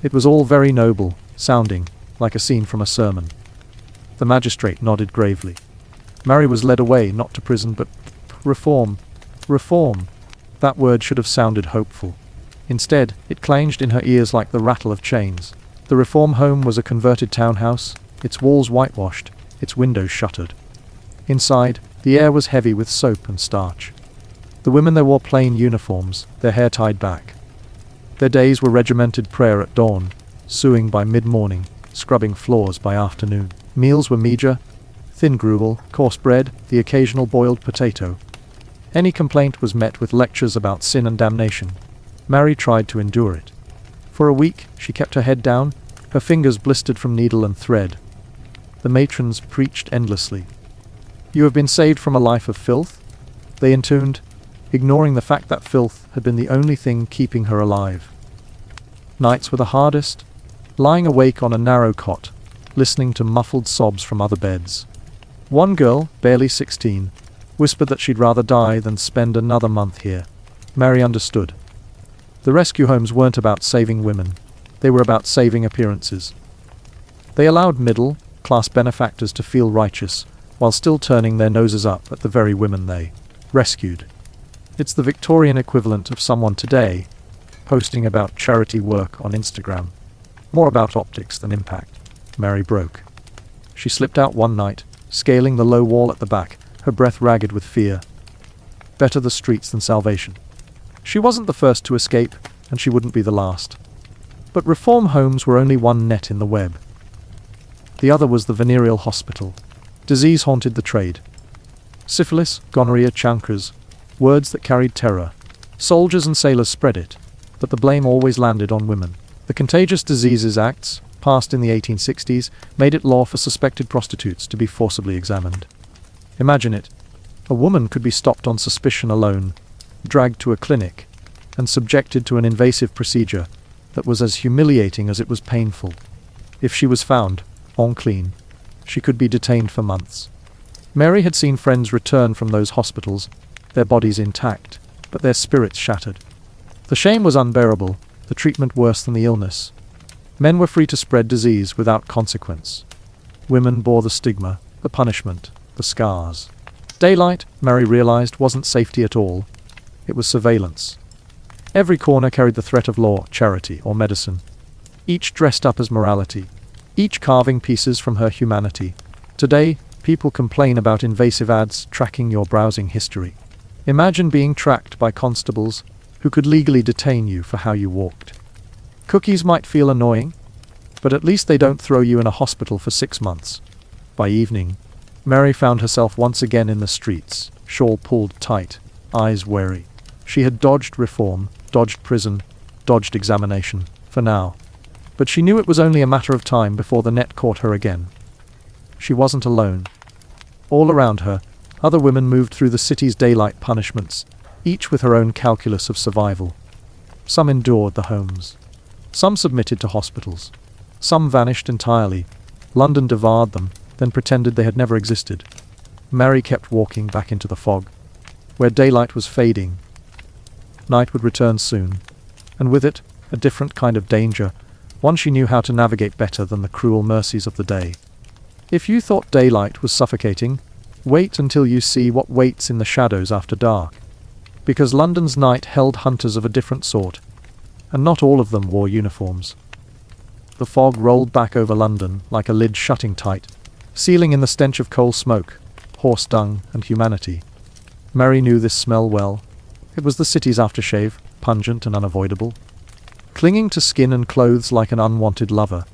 It was all very noble, sounding like a scene from a sermon. The magistrate nodded gravely. Mary was led away, not to prison, but reform. Reform. That word should have sounded hopeful. Instead, it clanged in her ears like the rattle of chains. The reform home was a converted townhouse, its walls whitewashed, its windows shuttered. Inside, the air was heavy with soap and starch. The women there wore plain uniforms, their hair tied back. Their days were regimented prayer at dawn, suing by mid-morning, scrubbing floors by afternoon. Meals were meagre, thin gruel, coarse bread, the occasional boiled potato. Any complaint was met with lectures about sin and damnation. Mary tried to endure it. For a week, she kept her head down, her fingers blistered from needle and thread. The matrons preached endlessly. "You have been saved from a life of filth," they intoned, ignoring the fact that filth had been the only thing keeping her alive. Nights were the hardest, lying awake on a narrow cot, listening to muffled sobs from other beds. One girl, barely 16, whispered that she'd rather die than spend another month here. Mary understood. The rescue homes weren't about saving women. They were about saving appearances. They allowed middle-class benefactors to feel righteous, while still turning their noses up at the very women they rescued. It's the Victorian equivalent of someone today posting about charity work on Instagram. More about optics than impact. Mary broke. She slipped out one night, scaling the low wall at the back, her breath ragged with fear. Better the streets than salvation. She wasn't the first to escape, and she wouldn't be the last. But reform homes were only one net in the web. The other was the venereal hospital. Disease haunted the trade. Syphilis, gonorrhea, chancres, words that carried terror. Soldiers and sailors spread it, but the blame always landed on women. The Contagious Diseases Acts, passed in the 1860s, made it law for suspected prostitutes to be forcibly examined. Imagine it. A woman could be stopped on suspicion alone, dragged to a clinic, and subjected to an invasive procedure that was as humiliating as it was painful. If she was found unclean, she could be detained for months. Mary had seen friends return from those hospitals, their bodies intact, but their spirits shattered. The shame was unbearable, the treatment worse than the illness. Men were free to spread disease without consequence. Women bore the stigma, the punishment, the scars. Daylight, Mary realized, wasn't safety at all. It was surveillance. Every corner carried the threat of law, charity, or medicine. Each dressed up as morality. Each carving pieces from her humanity. Today, people complain about invasive ads tracking your browsing history. Imagine being tracked by constables who could legally detain you for how you walked. Cookies might feel annoying, but at least they don't throw you in a hospital for 6 months. By evening, Mary found herself once again in the streets, shawl pulled tight, eyes wary. She had dodged reform, dodged prison, dodged examination, for now. But she knew it was only a matter of time before the net caught her again. She wasn't alone. All around her, other women moved through the city's daylight punishments, each with her own calculus of survival. Some endured the homes. Some submitted to hospitals. Some vanished entirely. London devoured them, then pretended they had never existed. Mary kept walking back into the fog, where daylight was fading. Night would return soon, and with it, a different kind of danger, one she knew how to navigate better than the cruel mercies of the day. If you thought daylight was suffocating, wait until you see what waits in the shadows after dark. Because London's night held hunters of a different sort, and not all of them wore uniforms. The fog rolled back over London like a lid shutting tight, sealing in the stench of coal smoke, horse dung, and humanity. Mary knew this smell well. It was the city's aftershave, pungent and unavoidable, clinging to skin and clothes like an unwanted lover.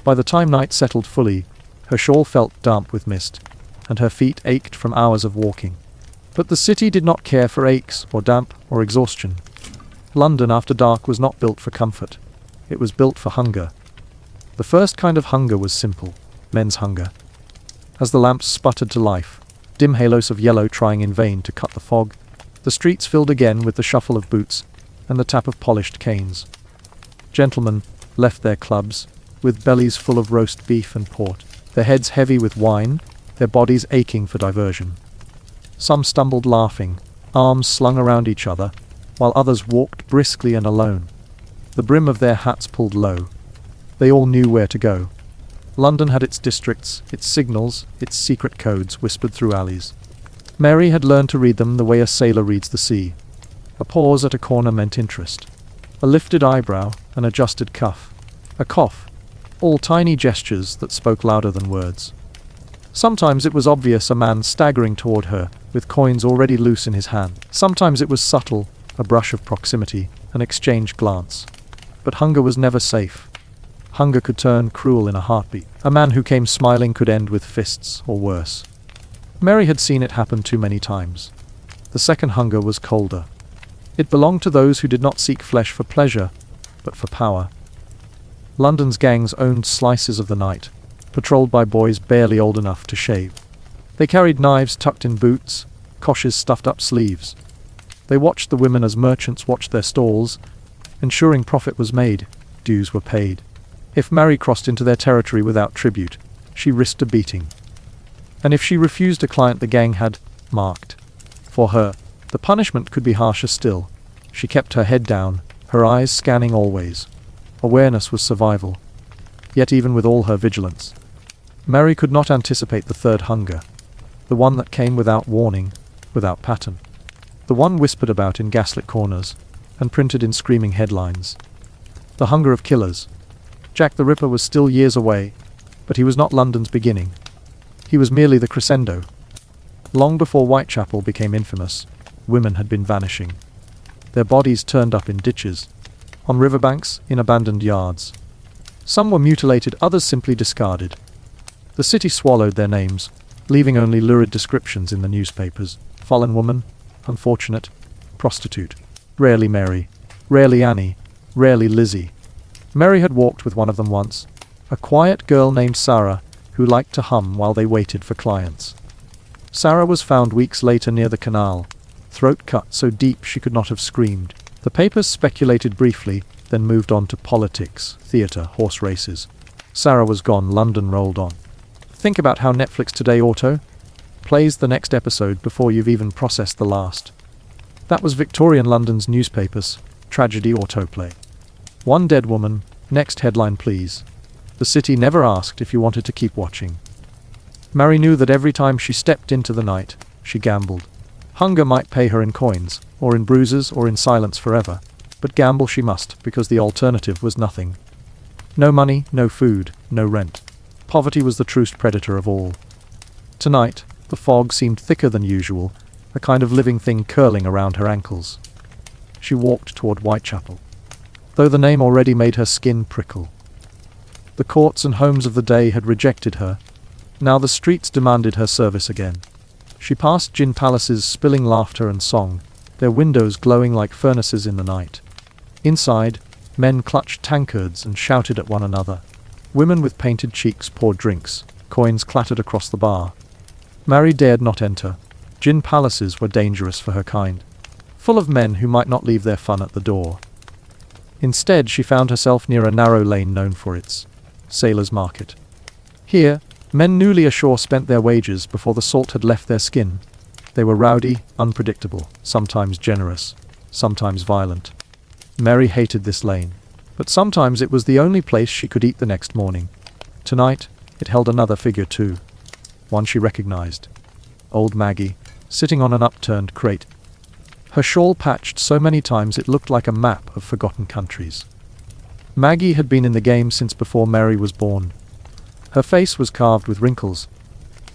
By the time night settled fully, her shawl felt damp with mist, and her feet ached from hours of walking. But the city did not care for aches, or damp, or exhaustion. London after dark was not built for comfort. It was built for hunger. The first kind of hunger was simple, men's hunger. As the lamps sputtered to life, dim halos of yellow trying in vain to cut the fog, the streets filled again with the shuffle of boots and the tap of polished canes. Gentlemen left their clubs, with bellies full of roast beef and port, their heads heavy with wine, their bodies aching for diversion. Some stumbled laughing, arms slung around each other, while others walked briskly and alone, the brim of their hats pulled low. They all knew where to go. London had its districts, its signals, its secret codes whispered through alleys. Mary had learned to read them the way a sailor reads the sea. A pause at a corner meant interest. A lifted eyebrow, an adjusted cuff, a cough, all tiny gestures that spoke louder than words. Sometimes it was obvious, a man staggering toward her, with coins already loose in his hand. Sometimes it was subtle, a brush of proximity, an exchanged glance. But hunger was never safe. Hunger could turn cruel in a heartbeat. A man who came smiling could end with fists, or worse. Mary had seen it happen too many times. The second hunger was colder. It belonged to those who did not seek flesh for pleasure, but for power. London's gangs owned slices of the night, patrolled by boys barely old enough to shave. They carried knives tucked in boots, coshes stuffed up sleeves. They watched the women as merchants watched their stalls, ensuring profit was made, dues were paid. If Mary crossed into their territory without tribute, she risked a beating. And if she refused a client the gang had marked for her, the punishment could be harsher still. She kept her head down, her eyes scanning always. Awareness was survival. Yet even with all her vigilance, Mary could not anticipate the third hunger, the one that came without warning, without pattern. The one whispered about in gaslit corners, and printed in screaming headlines. The hunger of killers. Jack the Ripper was still years away, but he was not London's beginning. He was merely the crescendo. Long before Whitechapel became infamous, women had been vanishing. Their bodies turned up in ditches, on riverbanks, in abandoned yards. Some were mutilated, others simply discarded. The city swallowed their names, leaving only lurid descriptions in the newspapers. Fallen woman, unfortunate, prostitute. Rarely Mary, rarely Annie, rarely Lizzie. Mary had walked with one of them once, a quiet girl named Sarah, who liked to hum while they waited for clients. Sarah was found weeks later near the canal, throat cut so deep she could not have screamed. The papers speculated briefly, then moved on to politics, theatre, horse races. Sarah was gone, London rolled on. Think about how Netflix Today Auto plays the next episode before you've even processed the last. That was Victorian London's newspapers, tragedy autoplay. One dead woman, next headline please. The city never asked if you wanted to keep watching. Mary knew that every time she stepped into the night, she gambled. Hunger might pay her in coins, or in bruises, or in silence forever, but gamble she must, because the alternative was nothing. No money, no food, no rent. Poverty was the truest predator of all. Tonight, the fog seemed thicker than usual, a kind of living thing curling around her ankles. She walked toward Whitechapel, though the name already made her skin prickle. The courts and homes of the day had rejected her. Now the streets demanded her service again. She passed gin palaces spilling laughter and song, their windows glowing like furnaces in the night. Inside, men clutched tankards and shouted at one another. Women with painted cheeks poured drinks. Coins clattered across the bar. Mary dared not enter. Gin palaces were dangerous for her kind, full of men who might not leave their fun at the door. Instead, she found herself near a narrow lane known for its sailor's market. Here, men newly ashore spent their wages before the salt had left their skin. They were rowdy, unpredictable, sometimes generous, sometimes violent. Mary hated this lane, but sometimes it was the only place she could eat the next morning. Tonight, it held another figure too, one she recognized. Old Maggie, sitting on an upturned crate. Her shawl patched so many times it looked like a map of forgotten countries. Maggie had been in the game since before Mary was born. Her face was carved with wrinkles,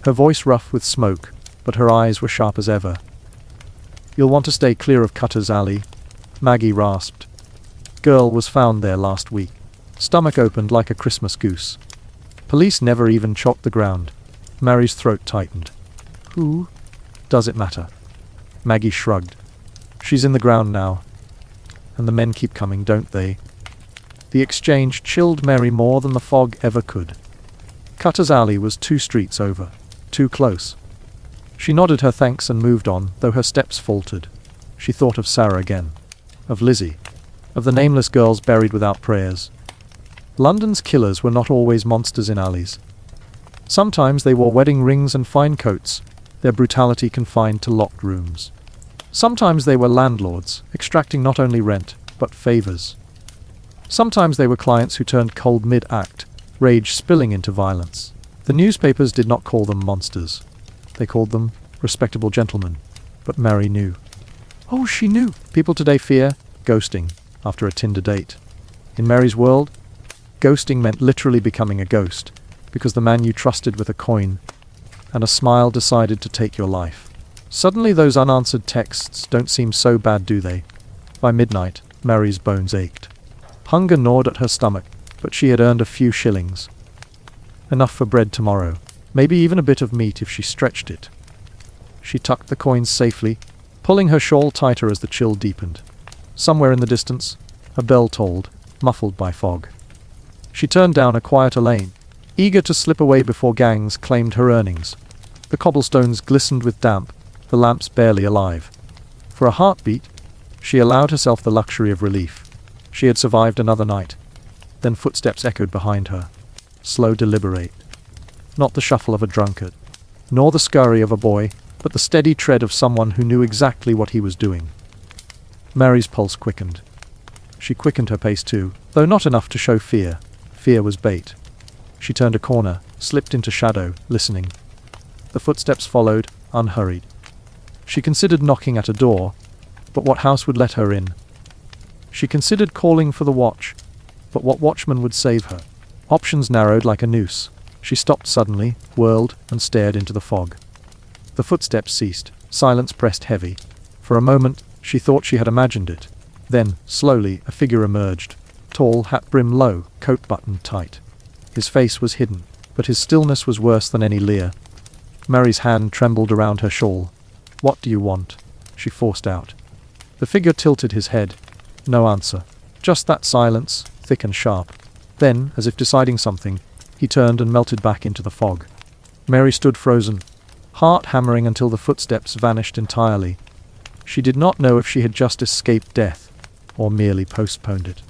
her voice rough with smoke, but her eyes were sharp as ever. "You'll want to stay clear of Cutter's Alley," Maggie rasped. Girl was found there last week, stomach opened like a Christmas goose. Police never even chalked the ground. Mary's throat tightened. Who? Does it matter? Maggie shrugged. She's in the ground now. And the men keep coming, don't they? The exchange chilled Mary more than the fog ever could. Cutter's Alley was 2 streets over. Too close. She nodded her thanks and moved on, though her steps faltered. She thought of Sarah again. Of Lizzie. Of the nameless girls buried without prayers. London's killers were not always monsters in alleys. Sometimes they wore wedding rings and fine coats, their brutality confined to locked rooms. Sometimes they were landlords, extracting not only rent, but favors. Sometimes they were clients who turned cold mid-act, rage spilling into violence. The newspapers did not call them monsters. They called them respectable gentlemen. But Mary knew. Oh, she knew! People today fear ghosting after a Tinder date. In Mary's world, ghosting meant literally becoming a ghost, because the man you trusted with a coin and a smile decided to take your life. Suddenly those unanswered texts don't seem so bad, do they? By midnight, Mary's bones ached. Hunger gnawed at her stomach, but she had earned a few shillings. Enough for bread tomorrow, maybe even a bit of meat if she stretched it. She tucked the coins safely, pulling her shawl tighter as the chill deepened. Somewhere in the distance, a bell tolled, muffled by fog. She turned down a quieter lane, eager to slip away before gangs claimed her earnings. The cobblestones glistened with damp, the lamps barely alive. For a heartbeat, she allowed herself the luxury of relief. She had survived another night. Then footsteps echoed behind her. Slow, deliberate. Not the shuffle of a drunkard, nor the scurry of a boy, but the steady tread of someone who knew exactly what he was doing. Mary's pulse quickened. She quickened her pace too, though not enough to show fear. Fear was bait. She turned a corner, slipped into shadow, listening. The footsteps followed, unhurried. She considered knocking at a door, but what house would let her in? She considered calling for the watch, but what watchman would save her? Options narrowed like a noose. She stopped suddenly, whirled, and stared into the fog. The footsteps ceased. Silence pressed heavy. For a moment, she thought she had imagined it. Then, slowly, a figure emerged. Tall, hat brim low, coat buttoned tight. His face was hidden, but his stillness was worse than any leer. Mary's hand trembled around her shawl. "What do you want?" she forced out. The figure tilted his head. No answer. Just that silence, thick and sharp. Then, as if deciding something, he turned and melted back into the fog. Mary stood frozen, heart hammering until the footsteps vanished entirely. She did not know if she had just escaped death, or merely postponed it.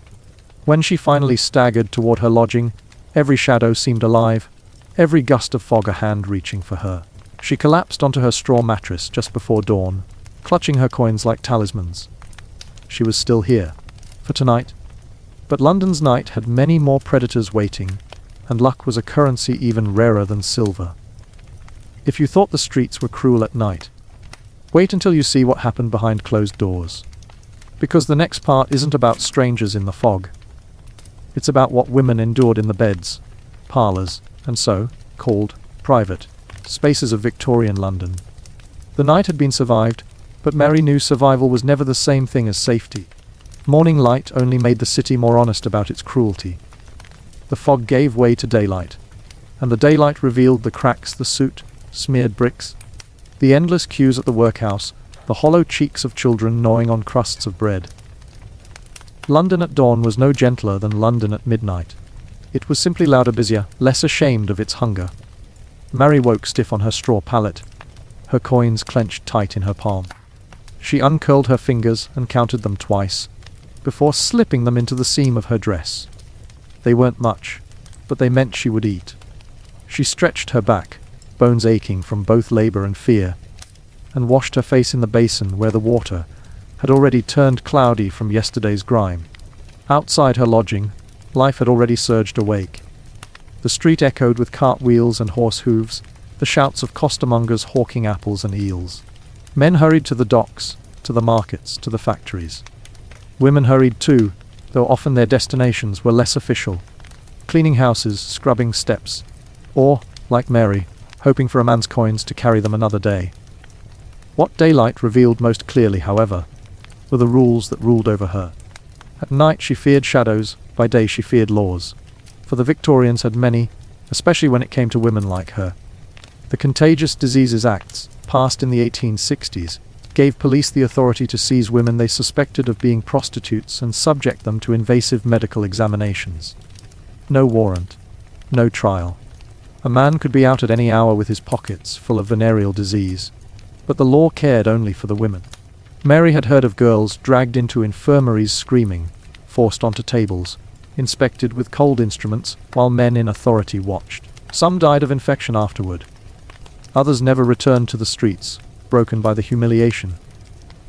When she finally staggered toward her lodging, every shadow seemed alive, every gust of fog a hand reaching for her. She collapsed onto her straw mattress just before dawn, clutching her coins like talismans. She was still here, for tonight. But London's night had many more predators waiting, and luck was a currency even rarer than silver. If you thought the streets were cruel at night, wait until you see what happened behind closed doors. Because the next part isn't about strangers in the fog. It's about what women endured in the beds, parlours, and so-called private spaces of Victorian London. The night had been survived, but Mary knew survival was never the same thing as safety. Morning light only made the city more honest about its cruelty. The fog gave way to daylight, and the daylight revealed the cracks, the soot, smeared bricks, the endless queues at the workhouse, the hollow cheeks of children gnawing on crusts of bread. London at dawn was no gentler than London at midnight. It was simply louder, busier, less ashamed of its hunger. Mary woke stiff on her straw pallet, her coins clenched tight in her palm. She uncurled her fingers and counted them twice, before slipping them into the seam of her dress. They weren't much, but they meant she would eat. She stretched her back, bones aching from both labor and fear, and washed her face in the basin where the water had already turned cloudy from yesterday's grime. Outside her lodging, life had already surged awake. The street echoed with cartwheels and horse hooves, the shouts of costermongers hawking apples and eels. Men hurried to the docks, to the markets, to the factories. Women hurried too, though often their destinations were less official, cleaning houses, scrubbing steps, or, like Mary, hoping for a man's coins to carry them another day. What daylight revealed most clearly, however, were the rules that ruled over her. At night she feared shadows, by day she feared laws. For the Victorians had many, especially when it came to women like her. The Contagious Diseases Acts, passed in the 1860s, gave police the authority to seize women they suspected of being prostitutes and subject them to invasive medical examinations. No warrant, no trial. A man could be out at any hour with his pockets full of venereal disease, but the law cared only for the women. Mary had heard of girls dragged into infirmaries screaming, forced onto tables, inspected with cold instruments while men in authority watched. Some died of infection afterward. Others never returned to the streets, broken by the humiliation.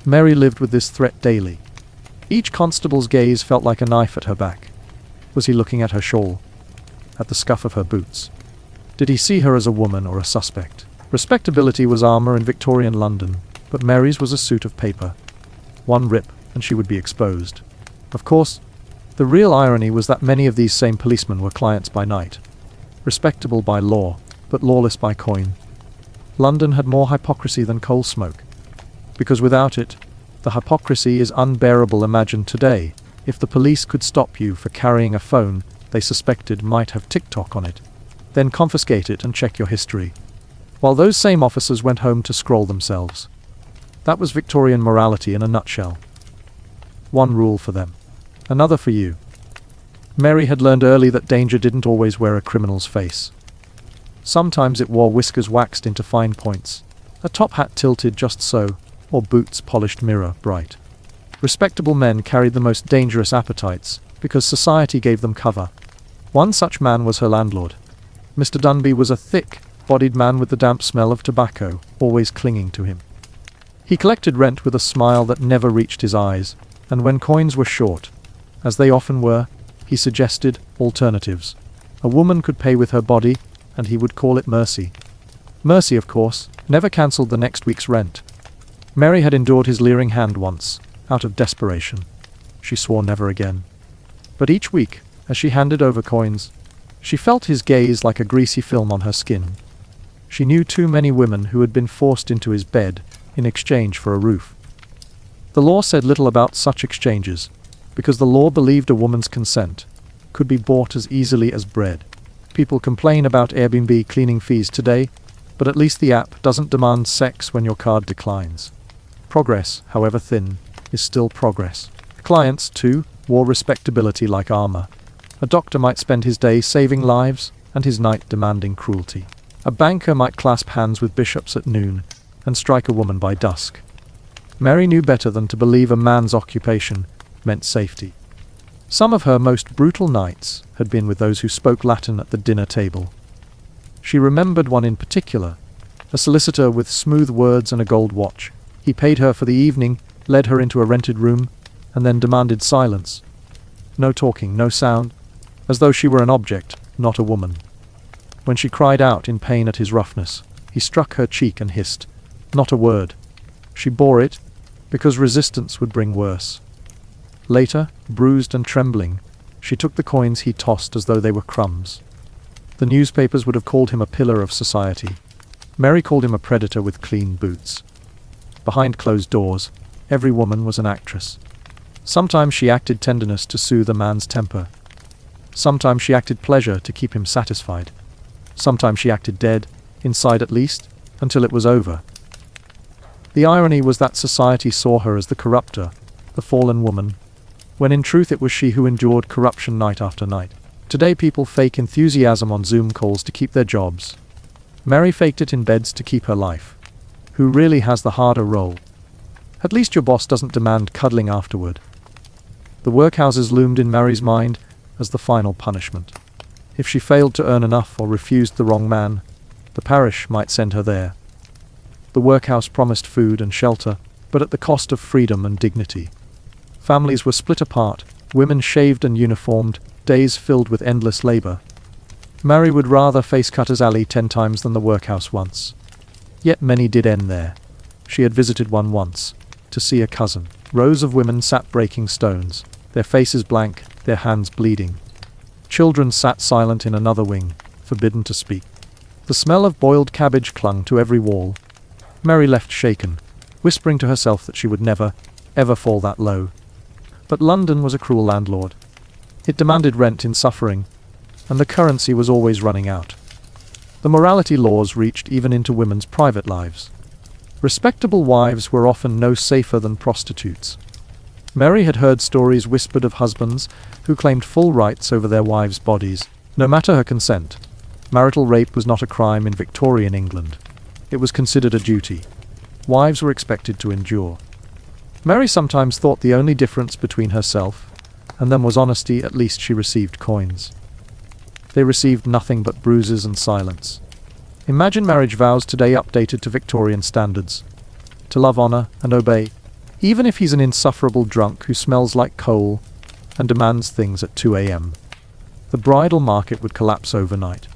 Mary lived with this threat daily. Each constable's gaze felt like a knife at her back. Was he looking at her shawl? At the scuff of her boots? Did he see her as a woman or a suspect? Respectability was armor in Victorian London, but Mary's was a suit of paper. One rip, and she would be exposed. Of course, the real irony was that many of these same policemen were clients by night, respectable by law, but lawless by coin. London had more hypocrisy than coal smoke, because without it, the hypocrisy is unbearable. Imagine today, if the police could stop you for carrying a phone they suspected might have TikTok on it, then confiscate it and check your history, while those same officers went home to scroll themselves. That was Victorian morality in a nutshell. One rule for them, another for you. Mary had learned early that danger didn't always wear a criminal's face. Sometimes it wore whiskers waxed into fine points, a top hat tilted just so, or boots polished mirror bright. Respectable men carried the most dangerous appetites, because society gave them cover. One such man was her landlord. Mr. Dunby was a thick-bodied man with the damp smell of tobacco always clinging to him. He collected rent with a smile that never reached his eyes, and when coins were short, as they often were, he suggested alternatives. A woman could pay with her body, and he would call it mercy. Mercy, of course, never cancelled the next week's rent. Mary had endured his leering hand once, out of desperation. She swore never again. But each week, as she handed over coins, she felt his gaze like a greasy film on her skin. She knew too many women who had been forced into his bed in exchange for a roof. The law said little about such exchanges, because the law believed a woman's consent could be bought as easily as bread. People complain about Airbnb cleaning fees today, but at least the app doesn't demand sex when your card declines. Progress, however thin, is still progress. Clients, too, wore respectability like armor. A doctor might spend his day saving lives and his night demanding cruelty. A banker might clasp hands with bishops at noon and strike a woman by dusk. Mary knew better than to believe a man's occupation meant safety. Some of her most brutal nights had been with those who spoke Latin at the dinner table. She remembered one in particular, a solicitor with smooth words and a gold watch. He paid her for the evening, led her into a rented room, and then demanded silence. No talking, no sound, as though she were an object, not a woman. When she cried out in pain at his roughness, he struck her cheek and hissed, "Not a word." She bore it, because resistance would bring worse. Later, bruised and trembling, she took the coins he tossed as though they were crumbs. The newspapers would have called him a pillar of society. Mary called him a predator with clean boots. Behind closed doors, every woman was an actress. Sometimes she acted tenderness to soothe a man's temper. Sometimes she acted pleasure to keep him satisfied. Sometimes she acted dead, inside at least, until it was over. The irony was that society saw her as the corrupter, the fallen woman, when in truth it was she who endured corruption night after night. Today people fake enthusiasm on Zoom calls to keep their jobs. Mary faked it in beds to keep her life. Who really has the harder role? At least your boss doesn't demand cuddling afterward. The workhouses loomed in Mary's mind as the final punishment. If she failed to earn enough or refused the wrong man, the parish might send her there. The workhouse promised food and shelter, but at the cost of freedom and dignity. Families were split apart, women shaved and uniformed, days filled with endless labor. Mary would rather face Cutter's Alley 10 times than the workhouse once. Yet many did end there. She had visited one once, to see a cousin. Rows of women sat breaking stones, their faces blank, their hands bleeding. Children sat silent in another wing, forbidden to speak. The smell of boiled cabbage clung to every wall. Mary left shaken, whispering to herself that she would never, ever fall that low. But London was a cruel landlord. It demanded rent in suffering, and the currency was always running out. The morality laws reached even into women's private lives. Respectable wives were often no safer than prostitutes. Mary had heard stories whispered of husbands who claimed full rights over their wives' bodies, no matter her consent. Marital rape was not a crime in Victorian England. It was considered a duty. Wives were expected to endure. Mary sometimes thought the only difference between herself and them was honesty. At least she received coins. They received nothing but bruises and silence. Imagine marriage vows today updated to Victorian standards. To love, honor, and obey, even if he's an insufferable drunk who smells like coal and demands things at 2 a.m. The bridal market would collapse overnight.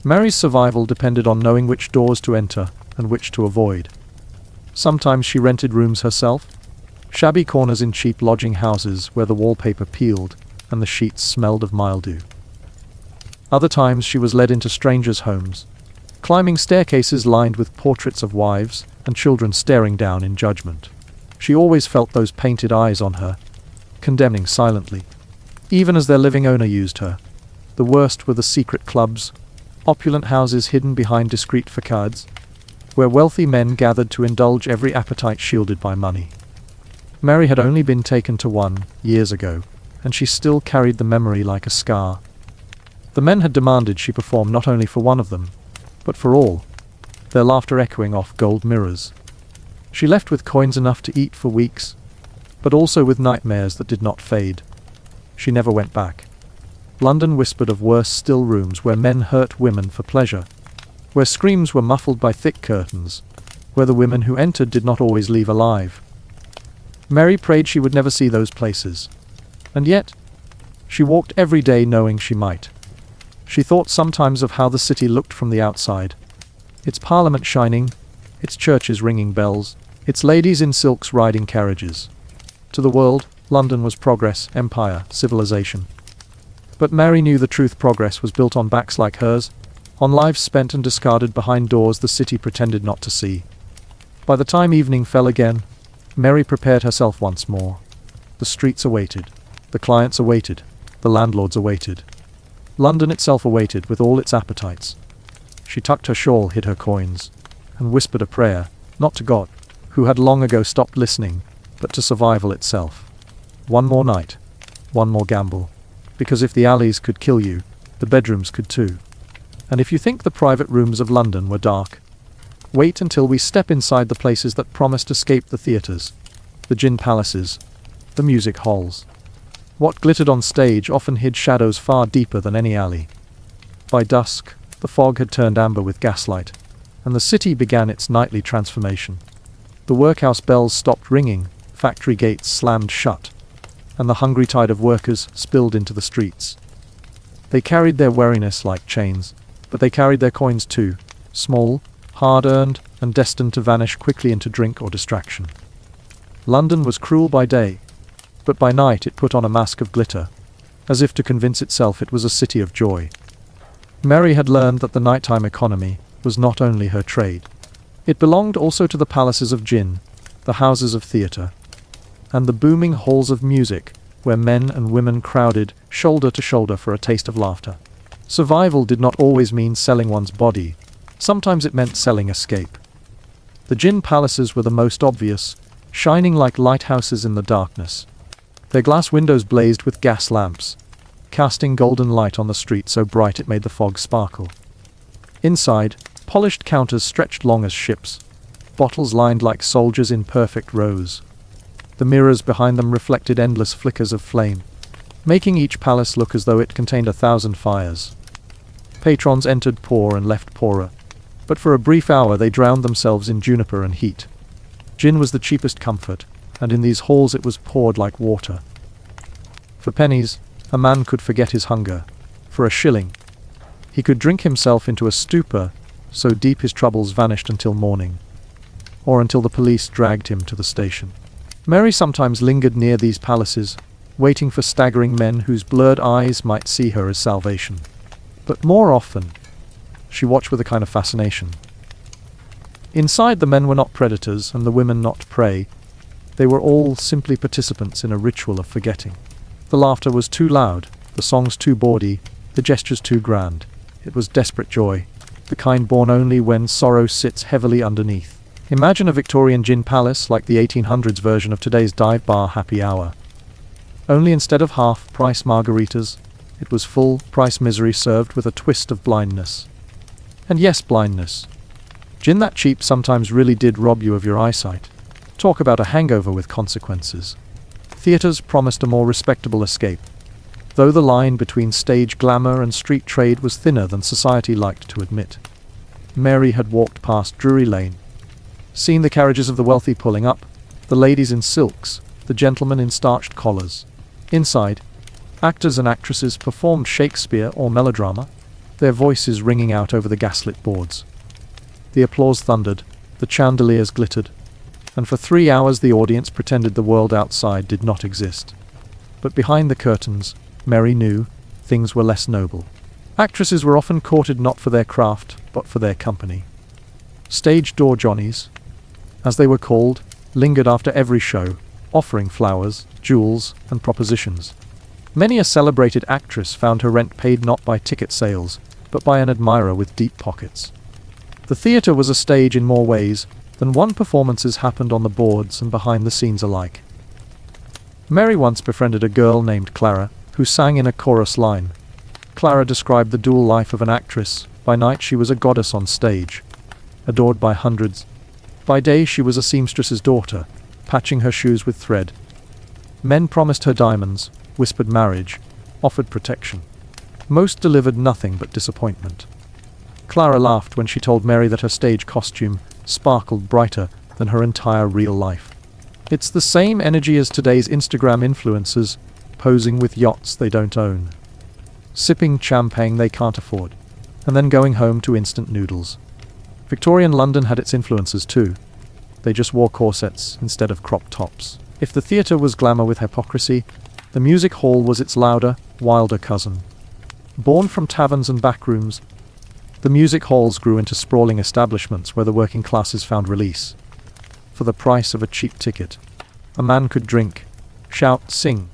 Mary's survival depended on knowing which doors to enter and which to avoid. Sometimes she rented rooms herself, shabby corners in cheap lodging houses where the wallpaper peeled and the sheets smelled of mildew. Other times she was led into strangers' homes, climbing staircases lined with portraits of wives and children staring down in judgment. She always felt those painted eyes on her, condemning silently, even as their living owner used her. The worst were the secret clubs, opulent houses hidden behind discreet facades, where wealthy men gathered to indulge every appetite shielded by money. Mary had only been taken to one, years ago, and she still carried the memory like a scar. The men had demanded she perform not only for one of them, but for all, their laughter echoing off gold mirrors. She left with coins enough to eat for weeks, but also with nightmares that did not fade. She never went back. London whispered of worse still rooms where men hurt women for pleasure, where screams were muffled by thick curtains, where the women who entered did not always leave alive. Mary prayed she would never see those places. And yet, she walked every day knowing she might. She thought sometimes of how the city looked from the outside. Its parliament shining, its churches ringing bells, its ladies in silks riding carriages. To the world, London was progress, empire, civilization. But Mary knew the truth. Progress was built on backs like hers, on lives spent and discarded behind doors the city pretended not to see. By the time evening fell again, Mary prepared herself once more. The streets awaited. The clients awaited. The landlords awaited. London itself awaited with all its appetites. She tucked her shawl, hid her coins, and whispered a prayer, not to God, who had long ago stopped listening, but to survival itself. One more night. One more gamble. Because if the alleys could kill you, the bedrooms could too. And if you think the private rooms of London were dark, wait until we step inside the places that promised escape: the theatres, the gin palaces, the music halls. What glittered on stage often hid shadows far deeper than any alley. By dusk, the fog had turned amber with gaslight, and the city began its nightly transformation. The workhouse bells stopped ringing, factory gates slammed shut, and the hungry tide of workers spilled into the streets. They carried their wariness like chains, but they carried their coins too, small, hard-earned, and destined to vanish quickly into drink or distraction. London was cruel by day, but by night it put on a mask of glitter, as if to convince itself it was a city of joy. Mary had learned that the nighttime economy was not only her trade. It belonged also to the palaces of gin, the houses of theatre, and the booming halls of music, where men and women crowded shoulder to shoulder for a taste of laughter. Survival did not always mean selling one's body. Sometimes it meant selling escape. The gin palaces were the most obvious, shining like lighthouses in the darkness. Their glass windows blazed with gas lamps, casting golden light on the street so bright it made the fog sparkle. Inside, polished counters stretched long as ships, bottles lined like soldiers in perfect rows. The mirrors behind them reflected endless flickers of flame, making each palace look as though it contained 1,000 fires. Patrons entered poor and left poorer, but for a brief hour they drowned themselves in juniper and heat. Gin was the cheapest comfort, and in these halls it was poured like water. For pennies, a man could forget his hunger. For a shilling, he could drink himself into a stupor, so deep his troubles vanished until morning, or until the police dragged him to the station. Mary sometimes lingered near these palaces, waiting for staggering men whose blurred eyes might see her as salvation. But more often, she watched with a kind of fascination. Inside, the men were not predators and the women not prey. They were all simply participants in a ritual of forgetting. The laughter was too loud, the songs too bawdy, the gestures too grand. It was desperate joy, the kind born only when sorrow sits heavily underneath. Imagine a Victorian gin palace like the 1800s version of today's dive bar happy hour. Only instead of half-price margaritas, it was full-price misery served with a twist of blindness. And yes, blindness. Gin that cheap sometimes really did rob you of your eyesight. Talk about a hangover with consequences. Theatres promised a more respectable escape, though the line between stage glamour and street trade was thinner than society liked to admit. Mary had walked past Drury Lane, seen the carriages of the wealthy pulling up, the ladies in silks, the gentlemen in starched collars. Inside, actors and actresses performed Shakespeare or melodrama, their voices ringing out over the gaslit boards. The applause thundered, the chandeliers glittered, and for 3 hours the audience pretended the world outside did not exist. But behind the curtains, Mary knew, things were less noble. Actresses were often courted not for their craft, but for their company. Stage door Johnnies, as they were called, lingered after every show, offering flowers, jewels, and propositions. Many a celebrated actress found her rent paid not by ticket sales, but by an admirer with deep pockets. The theatre was a stage in more ways than one. Performances happened on the boards and behind the scenes alike. Mary once befriended a girl named Clara, who sang in a chorus line. Clara described the dual life of an actress. By night she was a goddess on stage, adored by hundreds. By day she was a seamstress's daughter, patching her shoes with thread. Men promised her diamonds, whispered marriage, offered protection. Most delivered nothing but disappointment. Clara laughed when she told Mary that her stage costume sparkled brighter than her entire real life. It's the same energy as today's Instagram influencers, posing with yachts they don't own, sipping champagne they can't afford, and then going home to instant noodles. Victorian London had its influences too. They just wore corsets instead of crop tops. If the theatre was glamour with hypocrisy, the music hall was its louder, wilder cousin. Born from taverns and backrooms, the music halls grew into sprawling establishments where the working classes found release. For the price of a cheap ticket, a man could drink, shout, sing,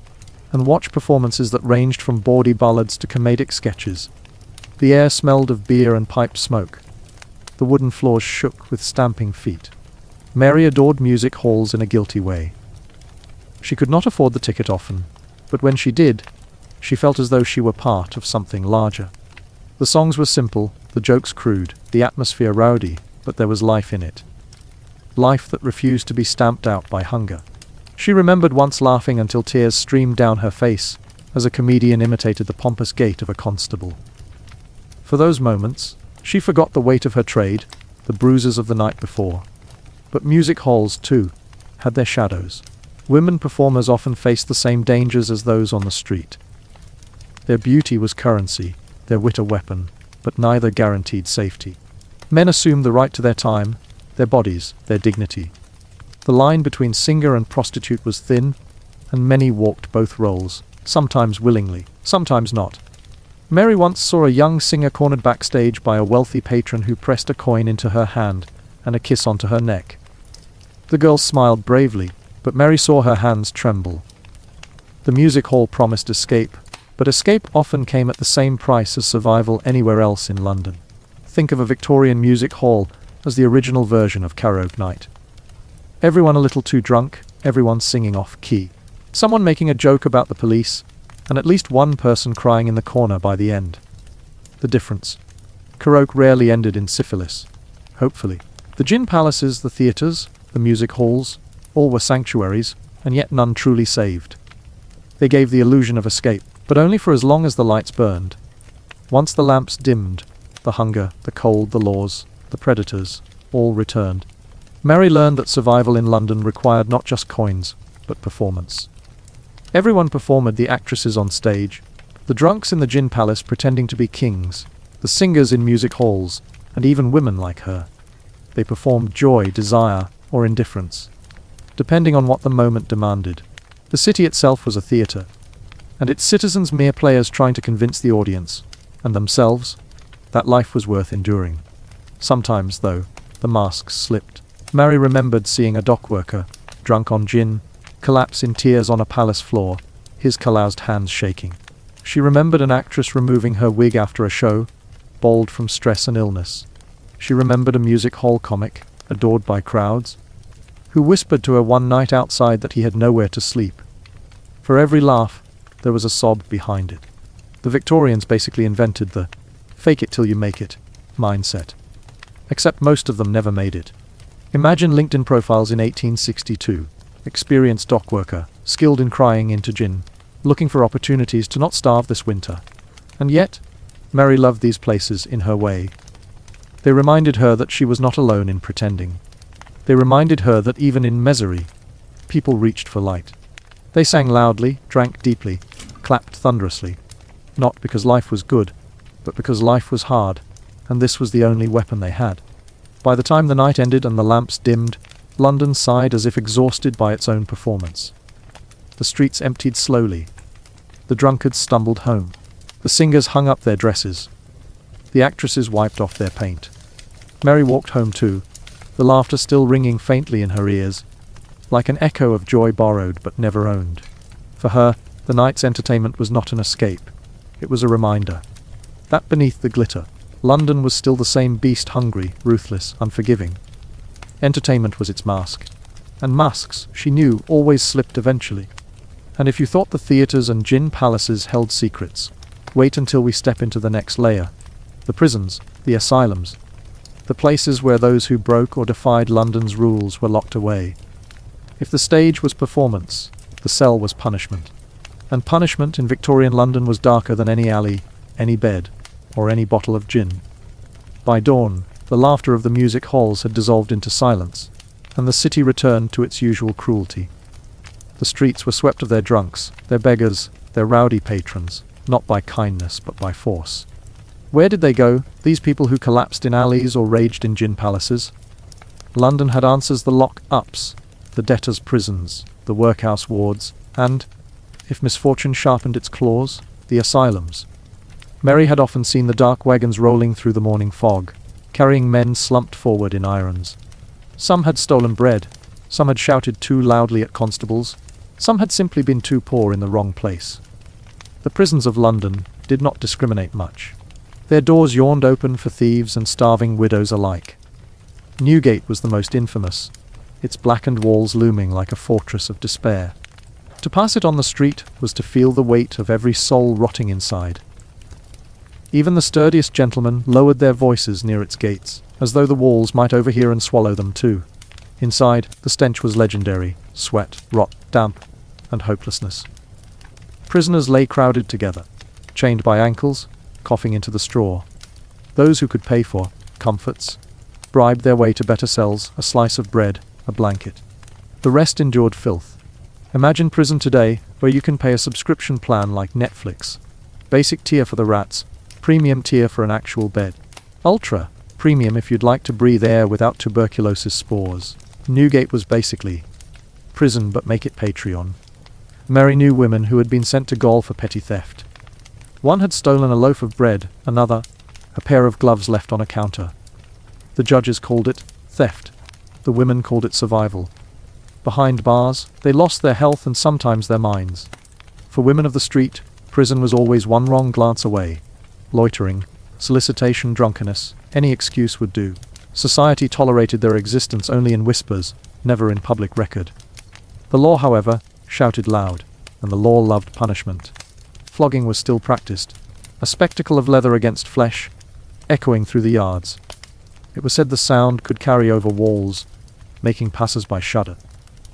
and watch performances that ranged from bawdy ballads to comedic sketches. The air smelled of beer and pipe smoke. The wooden floors shook with stamping feet. Mary adored music halls in a guilty way. She could not afford the ticket often, but when she did, she felt as though she were part of something larger. The songs were simple, the jokes crude, the atmosphere rowdy, but there was life in it. Life that refused to be stamped out by hunger. She remembered once laughing until tears streamed down her face as a comedian imitated the pompous gait of a constable. For those moments, she forgot the weight of her trade, the bruises of the night before. But music halls, too, had their shadows. Women performers often faced the same dangers as those on the street. Their beauty was currency, their wit a weapon, but neither guaranteed safety. Men assumed the right to their time, their bodies, their dignity. The line between singer and prostitute was thin, and many walked both roles, sometimes willingly, sometimes not. Mary once saw a young singer cornered backstage by a wealthy patron who pressed a coin into her hand and a kiss onto her neck. The girl smiled bravely, but Mary saw her hands tremble. The music hall promised escape, but escape often came at the same price as survival anywhere else in London. Think of a Victorian music hall as the original version of karaoke night. Everyone a little too drunk, everyone singing off key. Someone making a joke about the police, and at least one person crying in the corner by the end. The difference. Karaoke rarely ended in syphilis. Hopefully. The gin palaces, the theatres, the music halls, all were sanctuaries, and yet none truly saved. They gave the illusion of escape, but only for as long as the lights burned. Once the lamps dimmed, the hunger, the cold, the laws, the predators, all returned. Mary learned that survival in London required not just coins, but performance. Everyone performed, the actresses on stage, the drunks in the gin palace pretending to be kings, the singers in music halls, and even women like her. They performed joy, desire, or indifference, depending on what the moment demanded. The city itself was a theatre, and its citizens mere players trying to convince the audience, and themselves, that life was worth enduring. Sometimes, though, the masks slipped. Mary remembered seeing a dock worker, drunk on gin, collapse in tears on a palace floor, his calloused hands shaking. She remembered an actress removing her wig after a show, bald from stress and illness. She remembered a music hall comic, adored by crowds, who whispered to her one night outside that he had nowhere to sleep. For every laugh, there was a sob behind it. The Victorians basically invented the fake it till you make it mindset. Except most of them never made it. Imagine LinkedIn profiles in 1862. Experienced dock worker, skilled in crying into gin, looking for opportunities to not starve this winter. And yet, Mary loved these places in her way. They reminded her that she was not alone in pretending. They reminded her that even in misery, people reached for light. They sang loudly, drank deeply, clapped thunderously. Not because life was good, but because life was hard, and this was the only weapon they had. By the time the night ended and the lamps dimmed, London sighed as if exhausted by its own performance. The streets emptied slowly. The drunkards stumbled home. The singers hung up their dresses. The actresses wiped off their paint. Mary walked home too, the laughter still ringing faintly in her ears, like an echo of joy borrowed but never owned. For her, the night's entertainment was not an escape. It was a reminder that beneath the glitter, London was still the same beast, hungry, ruthless, unforgiving. Entertainment was its mask. And masks, she knew, always slipped eventually. And if you thought the theatres and gin palaces held secrets, wait until we step into the next layer. The prisons, the asylums, the places where those who broke or defied London's rules were locked away. If the stage was performance, the cell was punishment. And punishment in Victorian London was darker than any alley, any bed, or any bottle of gin. By dawn, the laughter of the music halls had dissolved into silence, and the city returned to its usual cruelty. The streets were swept of their drunks, their beggars, their rowdy patrons, not by kindness but by force. Where did they go, these people who collapsed in alleys or raged in gin palaces? London had answers: the lock-ups, the debtors' prisons, the workhouse wards, and, if misfortune sharpened its claws, the asylums. Mary had often seen the dark wagons rolling through the morning fog, carrying men slumped forward in irons. Some had stolen bread, some had shouted too loudly at constables, some had simply been too poor in the wrong place. The prisons of London did not discriminate much. Their doors yawned open for thieves and starving widows alike. Newgate was the most infamous, its blackened walls looming like a fortress of despair. To pass it on the street was to feel the weight of every soul rotting inside. Even the sturdiest gentlemen lowered their voices near its gates, as though the walls might overhear and swallow them too. Inside, the stench was legendary: sweat, rot, damp, and hopelessness. Prisoners lay crowded together, chained by ankles, coughing into the straw. Those who could pay for comforts bribed their way to better cells, a slice of bread, a blanket. The rest endured filth. Imagine prison today, where you can pay a subscription plan like Netflix, Basic tier for the rats, premium tier for an actual bed. Ultra premium if you'd like to breathe air without tuberculosis spores. Newgate was basically prison, but make it Patreon. Mary knew women who had been sent to gaol for petty theft. One had stolen a loaf of bread, another, a pair of gloves left on a counter. The judges called it theft. The women called it survival. Behind bars, they lost their health and sometimes their minds. For women of the street, prison was always one wrong glance away. Loitering, solicitation, drunkenness, any excuse would do. Society tolerated their existence only in whispers, never in public record. The law, however, shouted loud, and the law loved punishment. Flogging was still practiced, a spectacle of leather against flesh, echoing through the yards. It was said the sound could carry over walls, making passers-by shudder.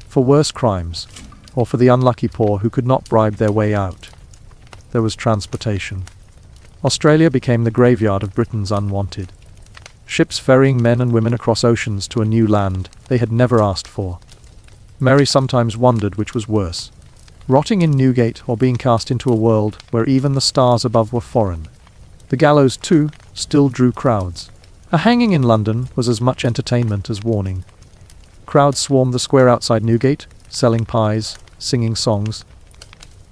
For worse crimes, or for the unlucky poor who could not bribe their way out, there was transportation. Australia became the graveyard of Britain's unwanted. Ships ferrying men and women across oceans to a new land they had never asked for. Mary sometimes wondered which was worse, rotting in Newgate or being cast into a world where even the stars above were foreign. The gallows, too, still drew crowds. A hanging in London was as much entertainment as warning. Crowds swarmed the square outside Newgate, selling pies, singing songs,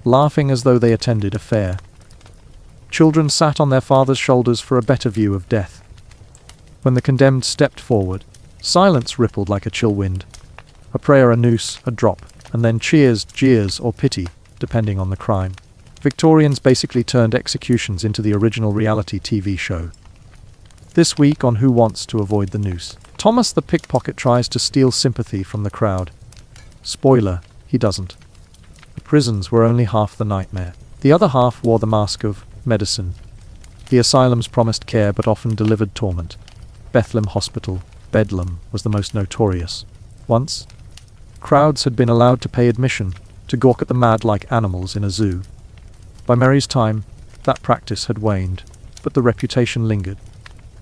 laughing as though they attended a fair. Children sat on their fathers' shoulders for a better view of death. When the condemned stepped forward, silence rippled like a chill wind. A prayer, a noose, a drop, and then cheers, jeers, or pity, depending on the crime. Victorians basically turned executions into the original reality TV show. This week on Who Wants to Avoid the Noose, Thomas the pickpocket tries to steal sympathy from the crowd. Spoiler, he doesn't. The prisons were only half the nightmare. The other half wore the mask of medicine. The asylums promised care but often delivered torment. Bethlehem Hospital, Bedlam, was the most notorious. Once, crowds had been allowed to pay admission to gawk at the mad like animals in a zoo. By Mary's time, that practice had waned, but the reputation lingered.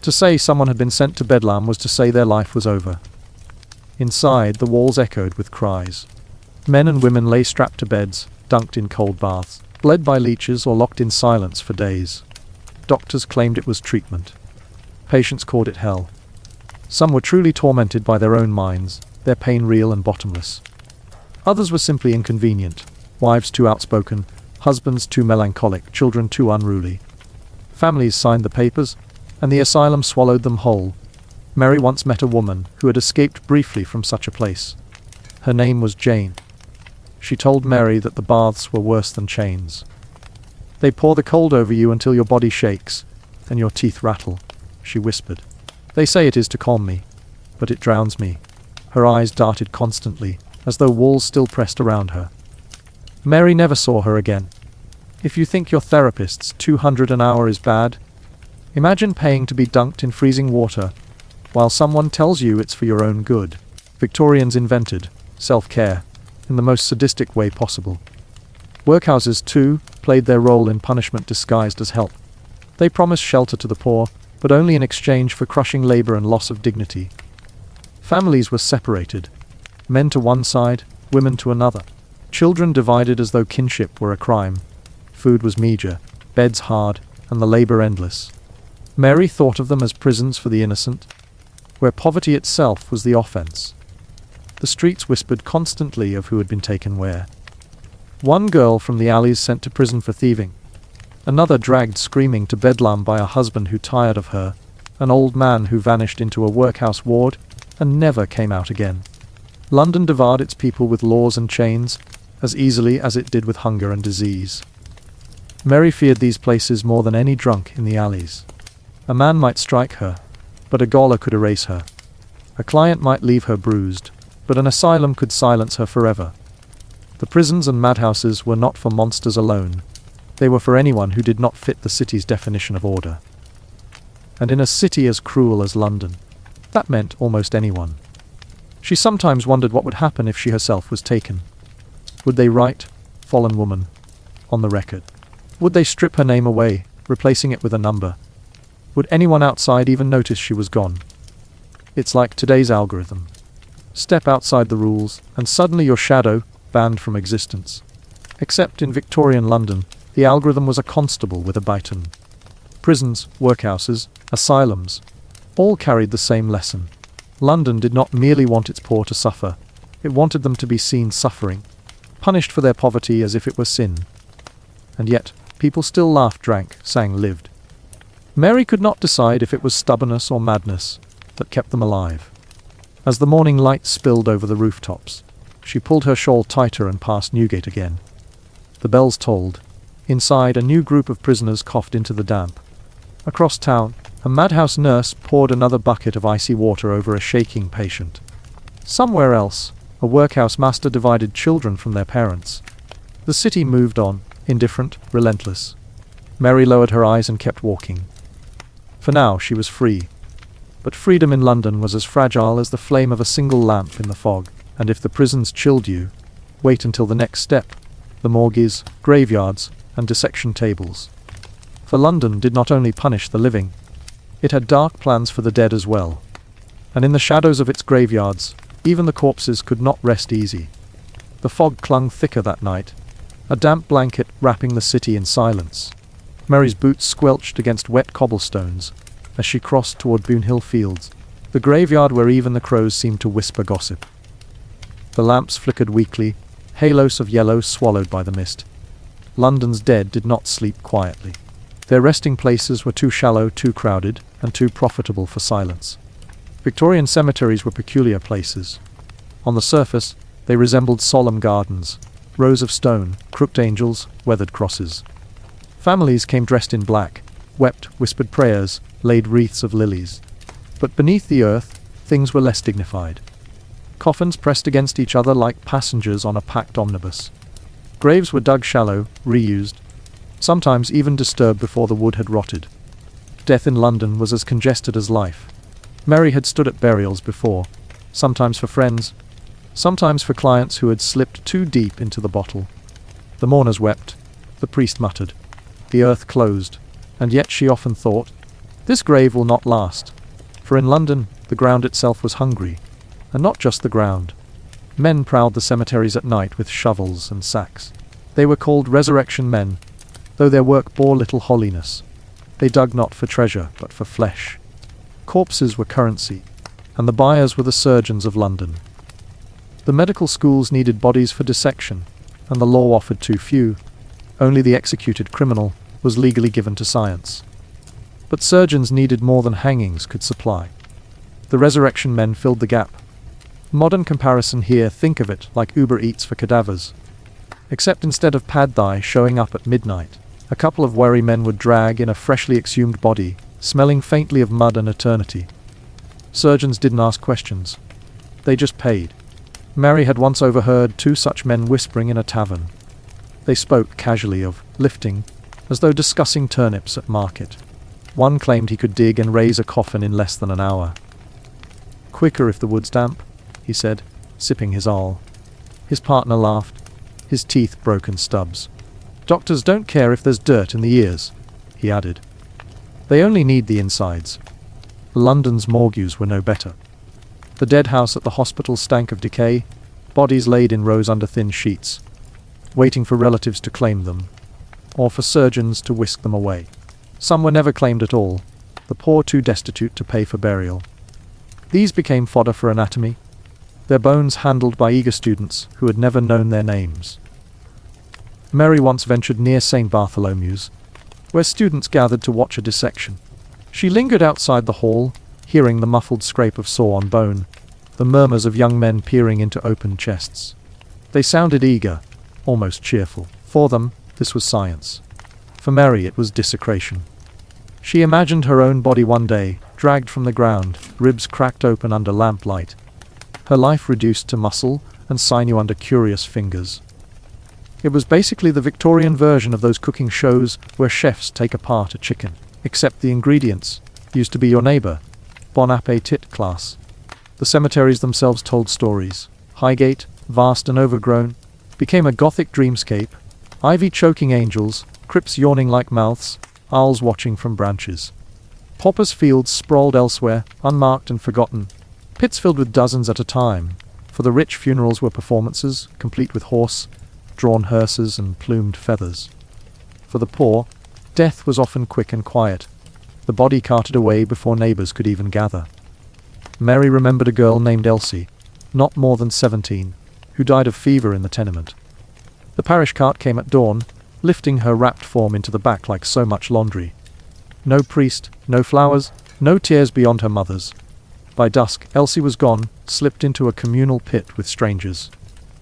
To say someone had been sent to Bedlam was to say their life was over. Inside, the walls echoed with cries. Men and women lay strapped to beds, dunked in cold baths, bled by leeches or locked in silence for days. Doctors claimed it was treatment. Patients called it hell. Some were truly tormented by their own minds, their pain real and bottomless. Others were simply inconvenient, wives too outspoken, husbands too melancholic, children too unruly. Families signed the papers, and the asylum swallowed them whole. Mary once met a woman who had escaped briefly from such a place. Her name was Jane. She told Mary that the baths were worse than chains. They pour the cold over you until your body shakes, and your teeth rattle, she whispered. They say it is to calm me, but it drowns me. Her eyes darted constantly, as though walls still pressed around her. Mary never saw her again. If you think your therapist's $200 an hour is bad, imagine paying to be dunked in freezing water, while someone tells you it's for your own good. Victorians invented self-care in the most sadistic way possible. Workhouses, too, played their role in punishment disguised as help. They promised shelter to the poor, but only in exchange for crushing labor and loss of dignity. Families were separated, men to one side, women to another. Children divided as though kinship were a crime. Food was meager, beds hard, and the labor endless. Mary thought of them as prisons for the innocent, where poverty itself was the offense. The streets whispered constantly of who had been taken where. One girl from the alleys sent to prison for thieving. Another dragged screaming to Bedlam by a husband who tired of her. An old man who vanished into a workhouse ward and never came out again. London devoured its people with laws and chains, as easily as it did with hunger and disease. Mary feared these places more than any drunk in the alleys. A man might strike her, but a gaoler could erase her. A client might leave her bruised, but an asylum could silence her forever. The prisons and madhouses were not for monsters alone. They were for anyone who did not fit the city's definition of order. And in a city as cruel as London, that meant almost anyone. She sometimes wondered what would happen if she herself was taken. Would they write, "Fallen woman," on the record? Would they strip her name away, replacing it with a number? Would anyone outside even notice she was gone? It's like today's algorithm. Step outside the rules, and suddenly your shadow, banned from existence. Except in Victorian London, The algorithm was a constable with a baton. Prisons, workhouses, asylums, all carried the same lesson. London did not merely want its poor to suffer, it wanted them to be seen suffering, punished for their poverty as if it were sin. And yet, people still laughed, drank, sang, lived. Mary could not decide if it was stubbornness or madness that kept them alive. As the morning light spilled over the rooftops, she pulled her shawl tighter and passed Newgate again. The bells tolled. Inside, a new group of prisoners coughed into the damp. Across town, a madhouse nurse poured another bucket of icy water over a shaking patient. Somewhere else, a workhouse master divided children from their parents. The city moved on, indifferent, relentless. Mary lowered her eyes and kept walking. For now, she was free. But freedom in London was as fragile as the flame of a single lamp in the fog, and if the prisons chilled you, wait until the next step: the morgues, graveyards, and dissection tables. For London did not only punish the living, it had dark plans for the dead as well. And in the shadows of its graveyards, even the corpses could not rest easy. The fog clung thicker that night, a damp blanket wrapping the city in silence. Mary's boots squelched against wet cobblestones as she crossed toward Boonhill Fields, the graveyard where even the crows seemed to whisper gossip. The lamps flickered weakly, halos of yellow swallowed by the mist. London's dead did not sleep quietly. Their resting places were too shallow, too crowded, and too profitable for silence. Victorian cemeteries were peculiar places. On the surface, they resembled solemn gardens, rows of stone, crooked angels, weathered crosses. Families came dressed in black, wept, whispered prayers, laid wreaths of lilies. But beneath the earth, things were less dignified. Coffins pressed against each other like passengers on a packed omnibus. Graves were dug shallow, reused, sometimes even disturbed before the wood had rotted. Death in London was as congested as life. Mary had stood at burials before, sometimes for friends, sometimes for clients who had slipped too deep into the bottle. The mourners wept, the priest muttered, the earth closed, and yet she often thought, this grave will not last. For in London, the ground itself was hungry, and not just the ground. Men prowled the cemeteries at night with shovels and sacks. They were called resurrection men, though their work bore little holiness. They dug not for treasure, but for flesh. Corpses were currency, and the buyers were the surgeons of London. The medical schools needed bodies for dissection, and the law offered too few. Only the executed criminal was legally given to science. But surgeons needed more than hangings could supply. The resurrection men filled the gap. Modern comparison here, think of it like Uber Eats for cadavers. Except instead of pad thai showing up at midnight, a couple of wary men would drag in a freshly exhumed body, smelling faintly of mud and eternity. Surgeons didn't ask questions. They just paid. Mary had once overheard two such men whispering in a tavern. They spoke casually of lifting, as though discussing turnips at market. One claimed he could dig and raise a coffin in less than an hour. Quicker if the wood's damp, he said, sipping his ale. His partner laughed, his teeth broken stubs. Doctors don't care if there's dirt in the ears, he added. They only need the insides. London's morgues were no better. The dead house at the hospital stank of decay, bodies laid in rows under thin sheets, waiting for relatives to claim them, or for surgeons to whisk them away. Some were never claimed at all, the poor too destitute to pay for burial. These became fodder for anatomy, their bones handled by eager students who had never known their names. Mary once ventured near St. Bartholomew's, where students gathered to watch a dissection. She lingered outside the hall, hearing the muffled scrape of saw on bone, the murmurs of young men peering into open chests. They sounded eager, almost cheerful. For them, this was science. For Mary, it was desecration. She imagined her own body one day, dragged from the ground, ribs cracked open under lamplight, her life reduced to muscle and sinew under curious fingers. It was basically the Victorian version of those cooking shows where chefs take apart a chicken, except the ingredients used to be your neighbor. Bon appetit class. The cemeteries themselves told stories. Highgate, vast and overgrown, became a gothic dreamscape, ivy choking angels, crypts yawning like mouths, owls watching from branches. Paupers' fields sprawled elsewhere, unmarked and forgotten, pits filled with dozens at a time. For the rich, funerals were performances, complete with horse, drawn hearses and plumed feathers. For the poor, death was often quick and quiet, the body carted away before neighbors could even gather. Mary remembered a girl named Elsie, not more than 17, who died of fever in the tenement. The parish cart came at dawn, lifting her wrapped form into the back like so much laundry. No priest, no flowers, no tears beyond her mother's. By dusk, Elsie was gone, slipped into a communal pit with strangers.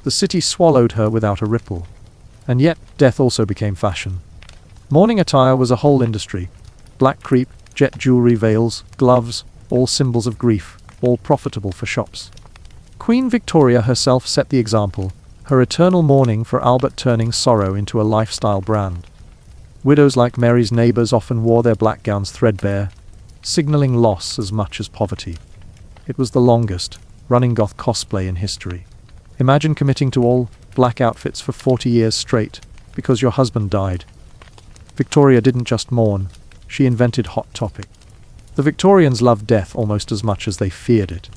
The city swallowed her without a ripple. And yet, death also became fashion. Mourning attire was a whole industry. Black crepe, jet jewelry, veils, gloves, all symbols of grief, all profitable for shops. Queen Victoria herself set the example, her eternal mourning for Albert turning sorrow into a lifestyle brand. Widows like Mary's neighbors often wore their black gowns threadbare, signaling loss as much as poverty. It was the longest running goth cosplay in history. Imagine committing to all black outfits for 40 years straight because your husband died. Victoria didn't just mourn, she invented Hot Topic. The Victorians loved death almost as much as they feared it.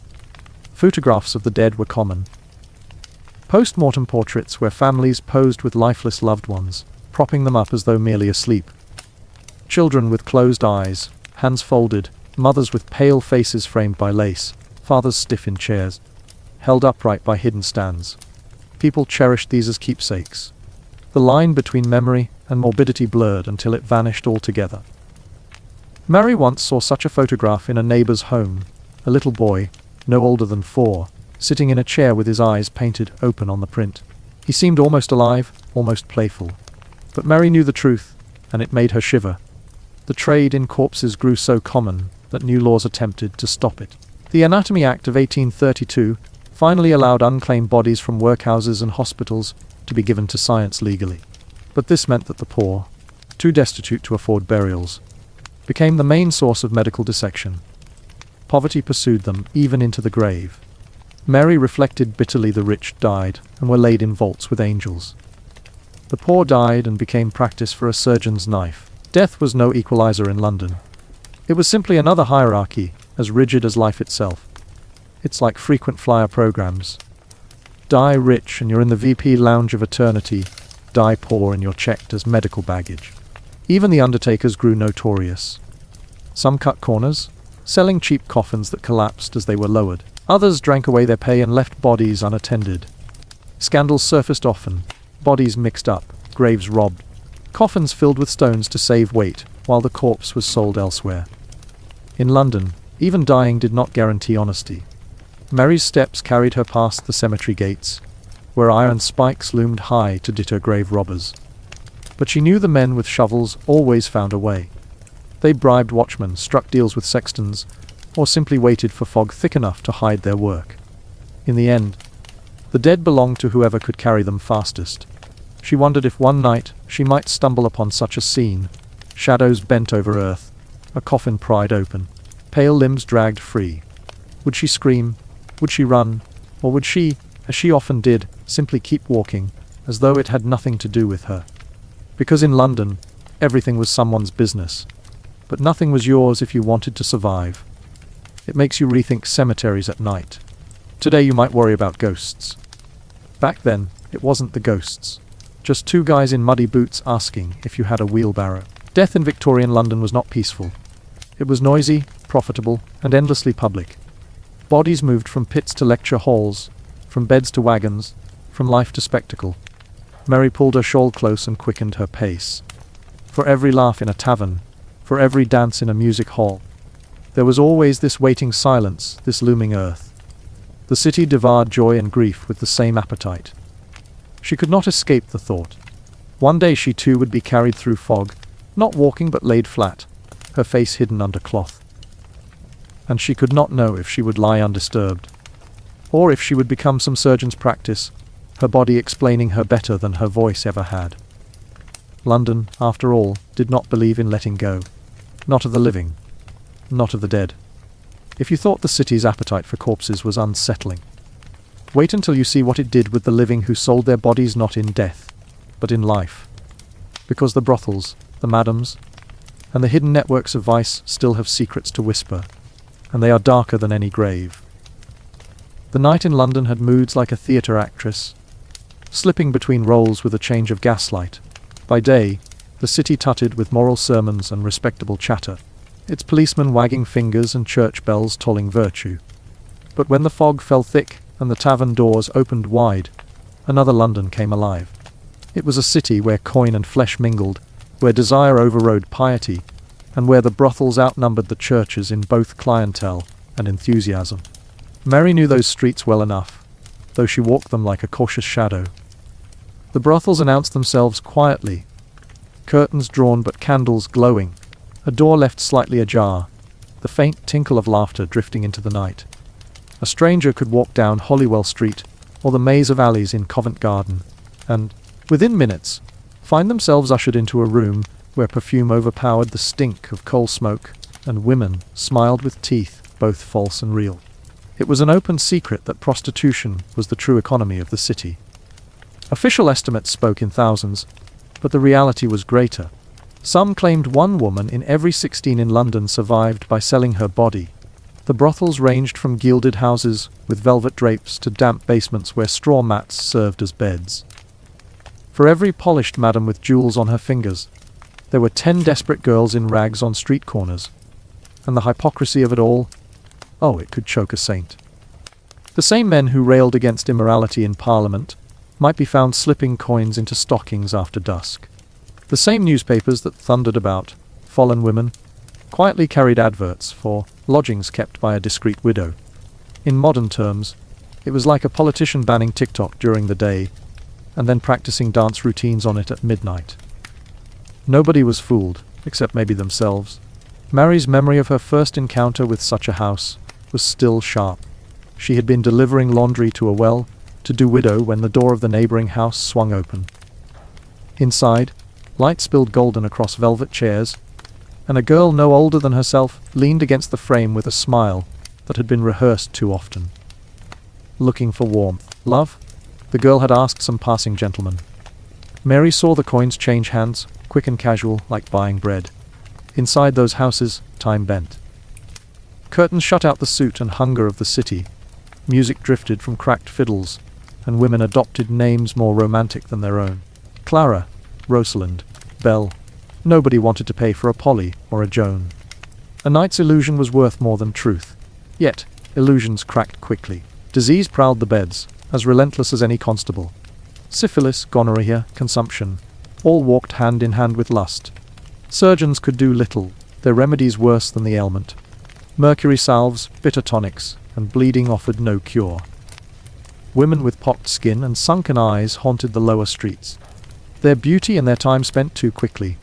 Photographs of the dead were common. Post-mortem portraits where families posed with lifeless loved ones, propping them up as though merely asleep. Children with closed eyes, hands folded, mothers with pale faces framed by lace, fathers stiff in chairs, held upright by hidden stands. People cherished these as keepsakes. The line between memory and morbidity blurred until it vanished altogether. Mary once saw such a photograph in a neighbor's home, a little boy, no older than 4, sitting in a chair with his eyes painted open on the print. He seemed almost alive, almost playful. But Mary knew the truth, and it made her shiver. The trade in corpses grew so common that new laws attempted to stop it. The Anatomy Act of 1832 finally allowed unclaimed bodies from workhouses and hospitals to be given to science legally. But this meant that the poor, too destitute to afford burials, became the main source of medical dissection. Poverty pursued them even into the grave. Mary reflected bitterly the rich died and were laid in vaults with angels. The poor died and became practice for a surgeon's knife. Death was no equalizer in London. It was simply another hierarchy, as rigid as life itself. It's like frequent flyer programs. Die rich and you're in the VP lounge of eternity. Die poor and you're checked as medical baggage. Even the undertakers grew notorious. Some cut corners, selling cheap coffins that collapsed as they were lowered. Others drank away their pay and left bodies unattended. Scandals surfaced often, bodies mixed up, graves robbed, coffins filled with stones to save weight, while the corpse was sold elsewhere. In London, even dying did not guarantee honesty. Mary's steps carried her past the cemetery gates, where iron spikes loomed high to deter grave robbers. But she knew the men with shovels always found a way. They bribed watchmen, struck deals with sextons, or simply waited for fog thick enough to hide their work. In the end, the dead belonged to whoever could carry them fastest. She wondered if one night she might stumble upon such a scene, shadows bent over earth, a coffin pried open, pale limbs dragged free. Would she scream? Would she run? Or would she, as she often did, simply keep walking, as though it had nothing to do with her? Because in London, everything was someone's business. But nothing was yours if you wanted to survive. It makes you rethink cemeteries at night. Today you might worry about ghosts. Back then, it wasn't the ghosts. Just 2 guys in muddy boots asking if you had a wheelbarrow. Death in Victorian London was not peaceful. It was noisy, profitable, and endlessly public. Bodies moved from pits to lecture halls, from beds to wagons, from life to spectacle. Mary pulled her shawl close and quickened her pace. For every laugh in a tavern, for every dance in a music hall, there was always this waiting silence, this looming earth. The city devoured joy and grief with the same appetite. She could not escape the thought. One day she too would be carried through fog, not walking but laid flat, her face hidden under cloth. And she could not know if she would lie undisturbed, or if she would become some surgeon's practice, her body explaining her better than her voice ever had. London, after all, did not believe in letting go. Not of the living. Not of the dead. If you thought the city's appetite for corpses was unsettling, wait until you see what it did with the living who sold their bodies not in death, but in life. Because the brothels, the madams, and the hidden networks of vice still have secrets to whisper, and they are darker than any grave. The night in London had moods like a theatre actress, slipping between roles with a change of gaslight. By day, the city tutted with moral sermons and respectable chatter, its policemen wagging fingers and church bells tolling virtue. But when the fog fell thick and the tavern doors opened wide, another London came alive. It was a city where coin and flesh mingled, where desire overrode piety, and where the brothels outnumbered the churches in both clientele and enthusiasm. Mary knew those streets well enough, though she walked them like a cautious shadow. The brothels announced themselves quietly, curtains drawn but candles glowing, a door left slightly ajar, the faint tinkle of laughter drifting into the night. A stranger could walk down Holywell Street or the maze of alleys in Covent Garden, and, within minutes, find themselves ushered into a room where perfume overpowered the stink of coal smoke, and women smiled with teeth, both false and real. It was an open secret that prostitution was the true economy of the city. Official estimates spoke in thousands, but the reality was greater. Some claimed one woman in every 16 in London survived by selling her body. The brothels ranged from gilded houses with velvet drapes to damp basements where straw mats served as beds. For every polished madam with jewels on her fingers, there were 10 desperate girls in rags on street corners. And the hypocrisy of it all? Oh, it could choke a saint. The same men who railed against immorality in Parliament might be found slipping coins into stockings after dusk. The same newspapers that thundered about fallen women quietly carried adverts for lodgings kept by a discreet widow. In modern terms, it was like a politician banning TikTok during the day and then practicing dance routines on it at midnight. Nobody was fooled, except maybe themselves. Mary's memory of her first encounter with such a house was still sharp. She had been delivering laundry to a well-to-do widow when the door of the neighboring house swung open. Inside, light spilled golden across velvet chairs, and a girl no older than herself leaned against the frame with a smile that had been rehearsed too often. Looking for warmth, love? The girl had asked some passing gentleman. Mary saw the coins change hands, quick and casual, like buying bread. Inside those houses, time bent. Curtains shut out the soot and hunger of the city. Music drifted from cracked fiddles, and women adopted names more romantic than their own. Clara, Rosalind, Belle. Nobody wanted to pay for a Polly or a Joan. A night's illusion was worth more than truth. Yet, illusions cracked quickly. Disease prowled the beds, as relentless as any constable. Syphilis, gonorrhea, consumption, all walked hand in hand with lust. Surgeons could do little, their remedies worse than the ailment. Mercury salves, bitter tonics, and bleeding offered no cure. Women with pocked skin and sunken eyes haunted the lower streets. Their beauty and their time spent too quickly.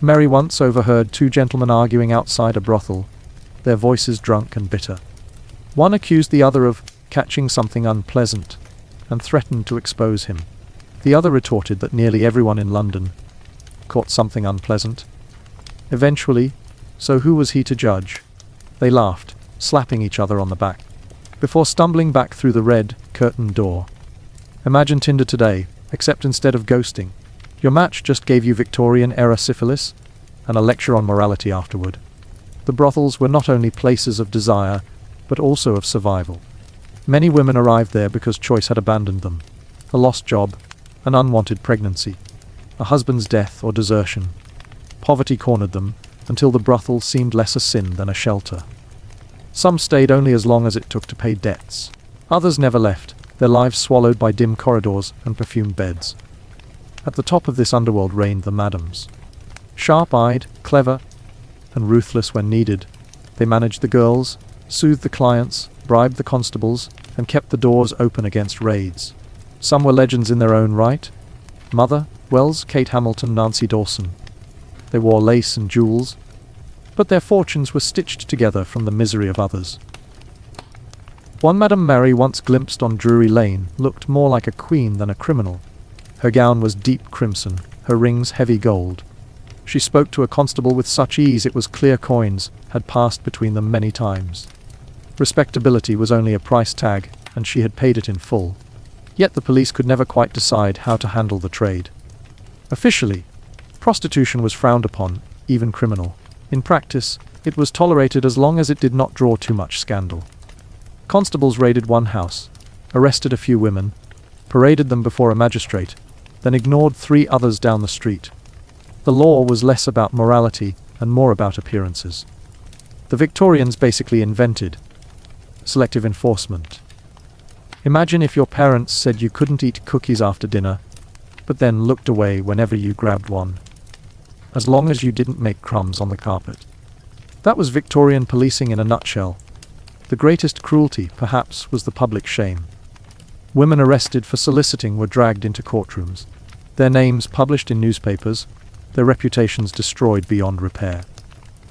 Mary once overheard 2 gentlemen arguing outside a brothel, their voices drunk and bitter. One accused the other of catching something unpleasant, and threatened to expose him. The other retorted that nearly everyone in London caught something unpleasant. Eventually, so who was he to judge? They laughed, slapping each other on the back, before stumbling back through the red, curtained door. Imagine Tinder today, except instead of ghosting, your match just gave you Victorian-era syphilis, and a lecture on morality afterward. The brothels were not only places of desire, but also of survival. Many women arrived there because choice had abandoned them. A lost job, an unwanted pregnancy, a husband's death or desertion. Poverty cornered them, until the brothel seemed less a sin than a shelter. Some stayed only as long as it took to pay debts. Others never left, their lives swallowed by dim corridors and perfumed beds. At the top of this underworld reigned the madams. Sharp-eyed, clever, and ruthless when needed, they managed the girls, soothed the clients, bribed the constables, and kept the doors open against raids. Some were legends in their own right. Mother, Wells, Kate Hamilton, Nancy Dawson. They wore lace and jewels, but their fortunes were stitched together from the misery of others. One Madame Mary once glimpsed on Drury Lane looked more like a queen than a criminal. Her gown was deep crimson, her rings heavy gold. She spoke to a constable with such ease it was clear coins had passed between them many times. Respectability was only a price tag, and she had paid it in full. Yet the police could never quite decide how to handle the trade. Officially, prostitution was frowned upon, even criminal. In practice, it was tolerated as long as it did not draw too much scandal. Constables raided one house, arrested a few women, paraded them before a magistrate, then ignored 3 others down the street. The law was less about morality and more about appearances. The Victorians basically invented selective enforcement. Imagine if your parents said you couldn't eat cookies after dinner, but then looked away whenever you grabbed one, as long as you didn't make crumbs on the carpet. That was Victorian policing in a nutshell. The greatest cruelty, perhaps, was the public shame. Women arrested for soliciting were dragged into courtrooms, their names published in newspapers, their reputations destroyed beyond repair.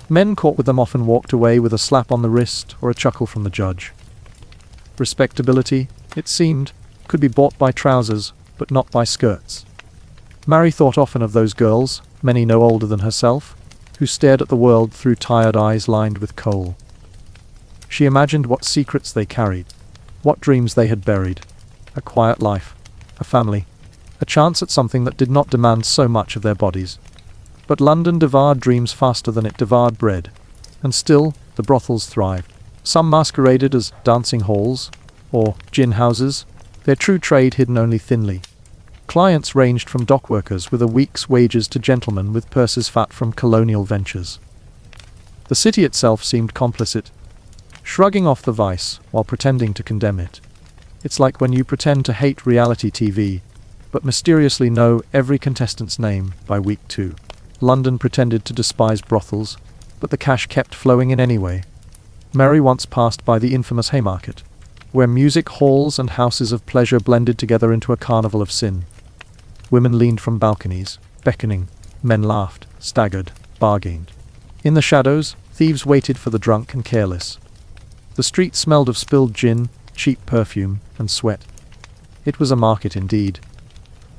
Men caught with them often walked away with a slap on the wrist or a chuckle from the judge. Respectability, it seemed, could be bought by trousers, but not by skirts. Mary thought often of those girls, many no older than herself, who stared at the world through tired eyes lined with coal. She imagined what secrets they carried, what dreams they had buried. A quiet life, a family, a chance at something that did not demand so much of their bodies. But London devoured dreams faster than it devoured bread, and still the brothels thrived. Some masqueraded as dancing halls, or gin houses, their true trade hidden only thinly. Clients ranged from dockworkers with a week's wages to gentlemen with purses fat from colonial ventures. The city itself seemed complicit, shrugging off the vice while pretending to condemn it. It's like when you pretend to hate reality TV, but mysteriously know every contestant's name by week 2. London pretended to despise brothels, but the cash kept flowing in anyway. Mary once passed by the infamous Haymarket, where music halls and houses of pleasure blended together into a carnival of sin. Women leaned from balconies, beckoning. Men laughed, staggered, bargained. In the shadows, thieves waited for the drunk and careless. The street smelled of spilled gin, cheap perfume, and sweat. It was a market indeed,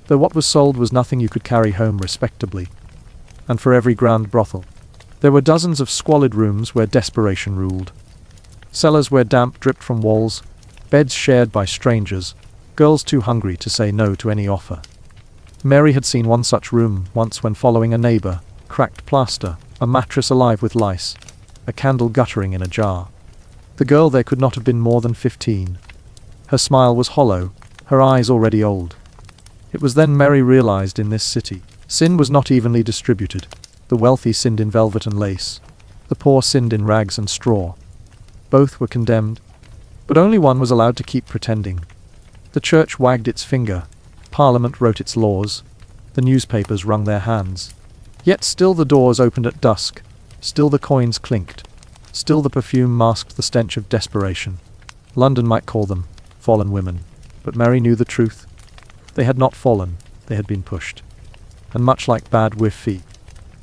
though what was sold was nothing you could carry home respectably. And for every grand brothel, there were dozens of squalid rooms where desperation ruled. Cellars where damp dripped from walls, beds shared by strangers, girls too hungry to say no to any offer. Mary had seen one such room once when following a neighbor, cracked plaster, a mattress alive with lice, a candle guttering in a jar. The girl there could not have been more than 15. Her smile was hollow, her eyes already old. It was then Mary realized in this city, sin was not evenly distributed. The wealthy sinned in velvet and lace. The poor sinned in rags and straw. Both were condemned, but only one was allowed to keep pretending. The church wagged its finger. Parliament wrote its laws. The newspapers wrung their hands. Yet still the doors opened at dusk. Still the coins clinked. Still the perfume masked the stench of desperation. London might call them fallen women, but Mary knew the truth. They had not fallen, they had been pushed. And much like bad whiff feet,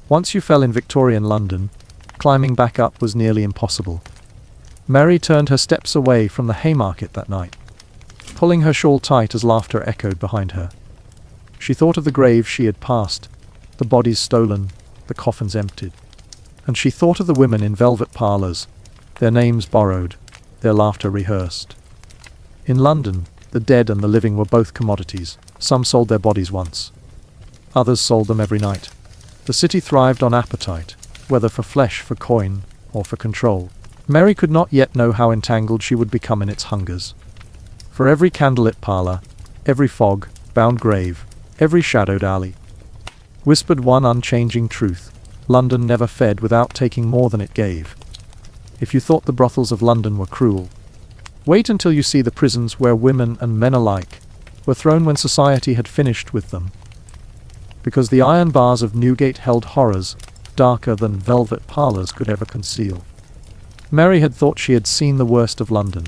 once you fell in Victorian London, climbing back up was nearly impossible. Mary turned her steps away from the Haymarket that night, pulling her shawl tight as laughter echoed behind her. She thought of the graves she had passed, the bodies stolen, the coffins emptied. And she thought of the women in velvet parlours, their names borrowed, their laughter rehearsed. In London, the dead and the living were both commodities. Some sold their bodies once. Others sold them every night. The city thrived on appetite, whether for flesh, for coin, or for control. Mary could not yet know how entangled she would become in its hungers. For every candlelit parlour, every fog-bound grave, every shadowed alley, whispered one unchanging truth: London never fed without taking more than it gave. If you thought the brothels of London were cruel, wait until you see the prisons where women and men alike were thrown when society had finished with them. Because the iron bars of Newgate held horrors darker than velvet parlours could ever conceal. Mary had thought she had seen the worst of London.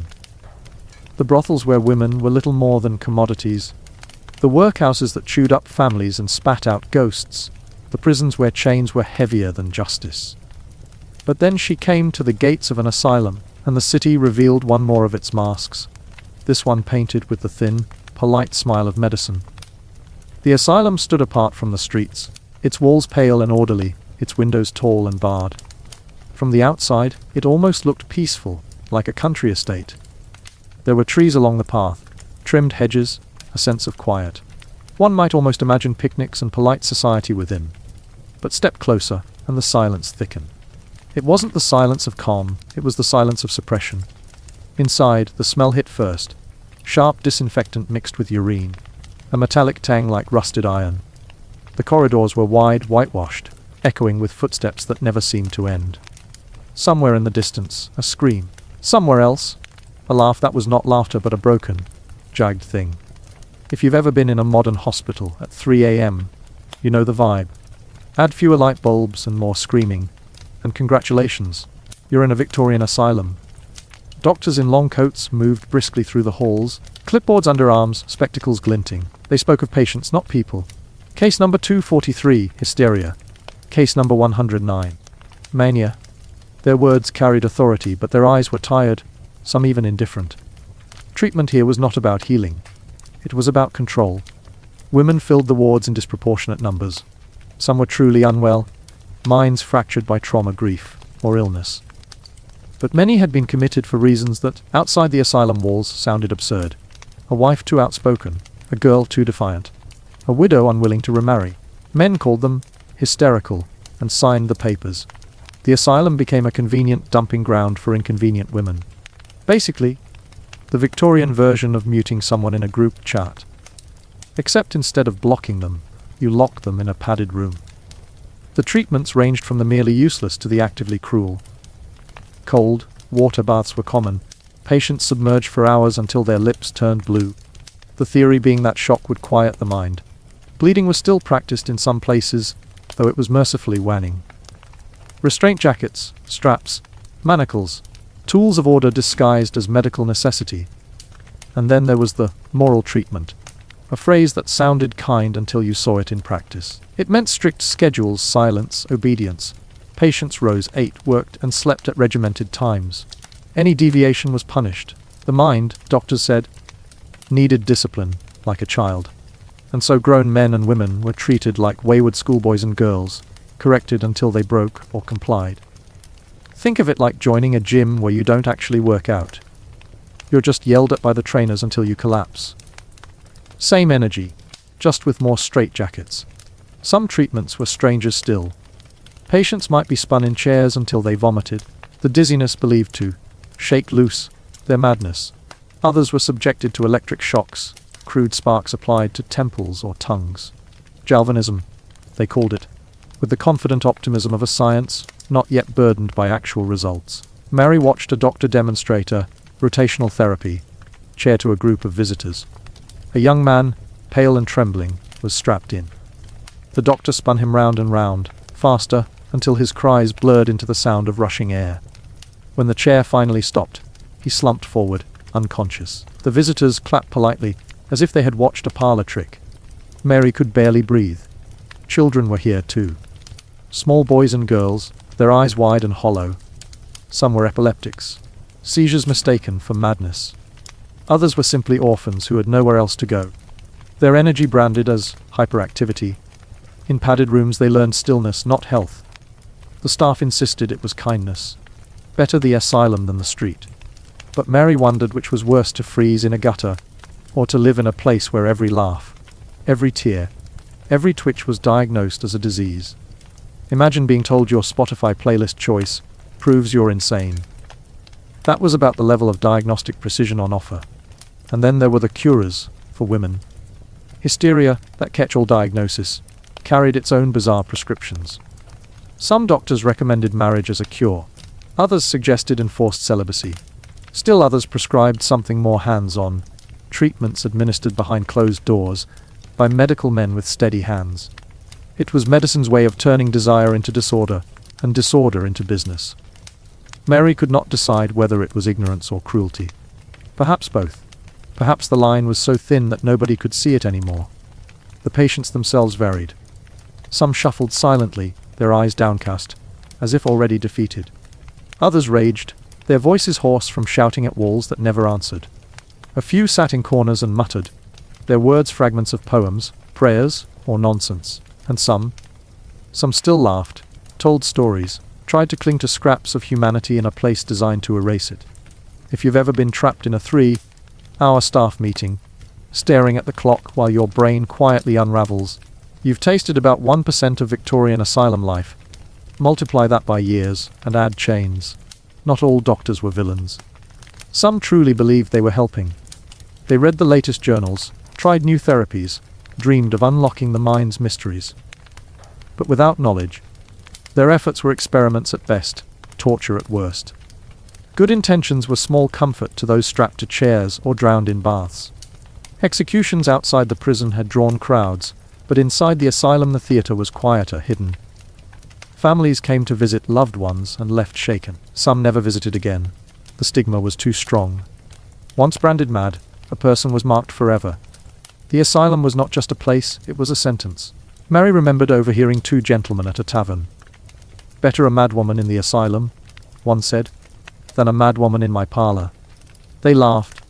The brothels where women were little more than commodities, the workhouses that chewed up families and spat out ghosts, the prisons where chains were heavier than justice. But then she came to the gates of an asylum, and the city revealed one more of its masks, this one painted with the thin, polite smile of medicine. The asylum stood apart from the streets, its walls pale and orderly, its windows tall and barred. From the outside, it almost looked peaceful, like a country estate. There were trees along the path, trimmed hedges, a sense of quiet. One might almost imagine picnics and polite society within. But step closer, and the silence thickened. It wasn't the silence of calm, it was the silence of suppression. Inside, the smell hit first. Sharp disinfectant mixed with urine. A metallic tang like rusted iron. The corridors were wide, whitewashed, echoing with footsteps that never seemed to end. Somewhere in the distance, a scream. Somewhere else, a laugh that was not laughter but a broken, jagged thing. If you've ever been in a modern hospital at 3 a.m., you know the vibe. Add fewer light bulbs and more screaming, and congratulations, you're in a Victorian asylum. Doctors in long coats moved briskly through the halls, clipboards under arms, spectacles glinting. They spoke of patients, not people. Case number 243, hysteria. Case number 109, mania. Their words carried authority, but their eyes were tired, some even indifferent. Treatment here was not about healing. It was about control. Women filled the wards in disproportionate numbers. Some were truly unwell, minds fractured by trauma, grief, or illness. But many had been committed for reasons that, outside the asylum walls, sounded absurd. A wife too outspoken, a girl too defiant, a widow unwilling to remarry. Men called them hysterical and signed the papers. The asylum became a convenient dumping ground for inconvenient women. Basically, the Victorian version of muting someone in a group chat. Except instead of blocking them, you locked them in a padded room. The treatments ranged from the merely useless to the actively cruel. Cold water baths were common. Patients submerged for hours until their lips turned blue. The theory being that shock would quiet the mind. Bleeding was still practiced in some places, though it was mercifully waning. Restraint jackets, straps, manacles, tools of order disguised as medical necessity. And then there was the moral treatment, a phrase that sounded kind until you saw it in practice. It meant strict schedules, silence, obedience. Patients rose, ate, worked, and slept at regimented times. Any deviation was punished. The mind, doctors said, needed discipline, like a child. And so grown men and women were treated like wayward schoolboys and girls, corrected until they broke or complied. Think of it like joining a gym where you don't actually work out. You're just yelled at by the trainers until you collapse. Same energy, just with more straitjackets. Some treatments were stranger still. Patients might be spun in chairs until they vomited, the dizziness believed to shake loose their madness. Others were subjected to electric shocks, crude sparks applied to temples or tongues. Galvanism, they called it, with the confident optimism of a science not yet burdened by actual results. Mary watched a doctor demonstrate a rotational therapy chair to a group of visitors. A young man, pale and trembling, was strapped in. The doctor spun him round and round, faster, until his cries blurred into the sound of rushing air. When the chair finally stopped, he slumped forward, unconscious. The visitors clapped politely, as if they had watched a parlor trick. Mary could barely breathe. Children were here too. Small boys and girls, their eyes wide and hollow. Some were epileptics, seizures mistaken for madness. Others were simply orphans who had nowhere else to go. Their energy branded as hyperactivity. In padded rooms they learned stillness, not health. The staff insisted it was kindness. Better the asylum than the street. But Mary wondered which was worse, to freeze in a gutter, or to live in a place where every laugh, every tear, every twitch was diagnosed as a disease. Imagine being told your Spotify playlist choice proves you're insane. That was about the level of diagnostic precision on offer. And then there were the curers for women. Hysteria, that catch-all diagnosis, carried its own bizarre prescriptions. Some doctors recommended marriage as a cure. Others suggested enforced celibacy. Still others prescribed something more hands-on, treatments administered behind closed doors by medical men with steady hands. It was medicine's way of turning desire into disorder, and disorder into business. Mary could not decide whether it was ignorance or cruelty. Perhaps both. Perhaps the line was so thin that nobody could see it anymore. The patients themselves varied. Some shuffled silently, their eyes downcast, as if already defeated. Others raged, their voices hoarse from shouting at walls that never answered. A few sat in corners and muttered, their words fragments of poems, prayers, or nonsense. And some still laughed, told stories, tried to cling to scraps of humanity in a place designed to erase it. If you've ever been trapped in a 3-hour staff meeting, staring at the clock while your brain quietly unravels, you've tasted about 1% of Victorian asylum life. Multiply that by years, and add chains. Not all doctors were villains. Some truly believed they were helping. They read the latest journals, tried new therapies, dreamed of unlocking the mind's mysteries. but without knowledge. Their efforts were experiments at best, torture at worst. Good intentions were small comfort to those strapped to chairs or drowned in baths. Executions outside the prison had drawn crowds, but inside the asylum the theater was quieter, hidden. Families came to visit loved ones and left shaken. Some never visited again. The stigma was too strong. Once branded mad, a person was marked forever. The asylum was not just a place, it was a sentence. Mary remembered overhearing two gentlemen at a tavern. "Better a mad woman in the asylum," one said, "than a mad woman in my parlor." They laughed,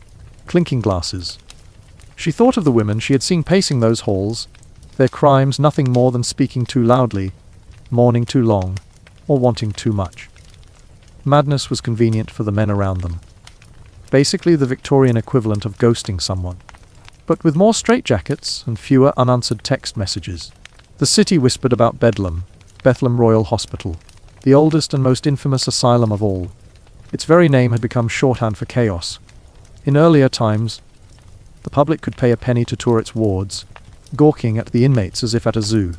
clinking glasses. She thought of the women she had seen pacing those halls, their crimes nothing more than speaking too loudly, mourning too long, or wanting too much. Madness was convenient for the men around them. Basically the Victorian equivalent of ghosting someone, but with more straitjackets and fewer unanswered text messages. The city whispered about Bedlam, Bethlehem Royal Hospital, the oldest and most infamous asylum of all. Its very name had become shorthand for chaos. In earlier times, the public could pay a penny to tour its wards, gawking at the inmates as if at a zoo.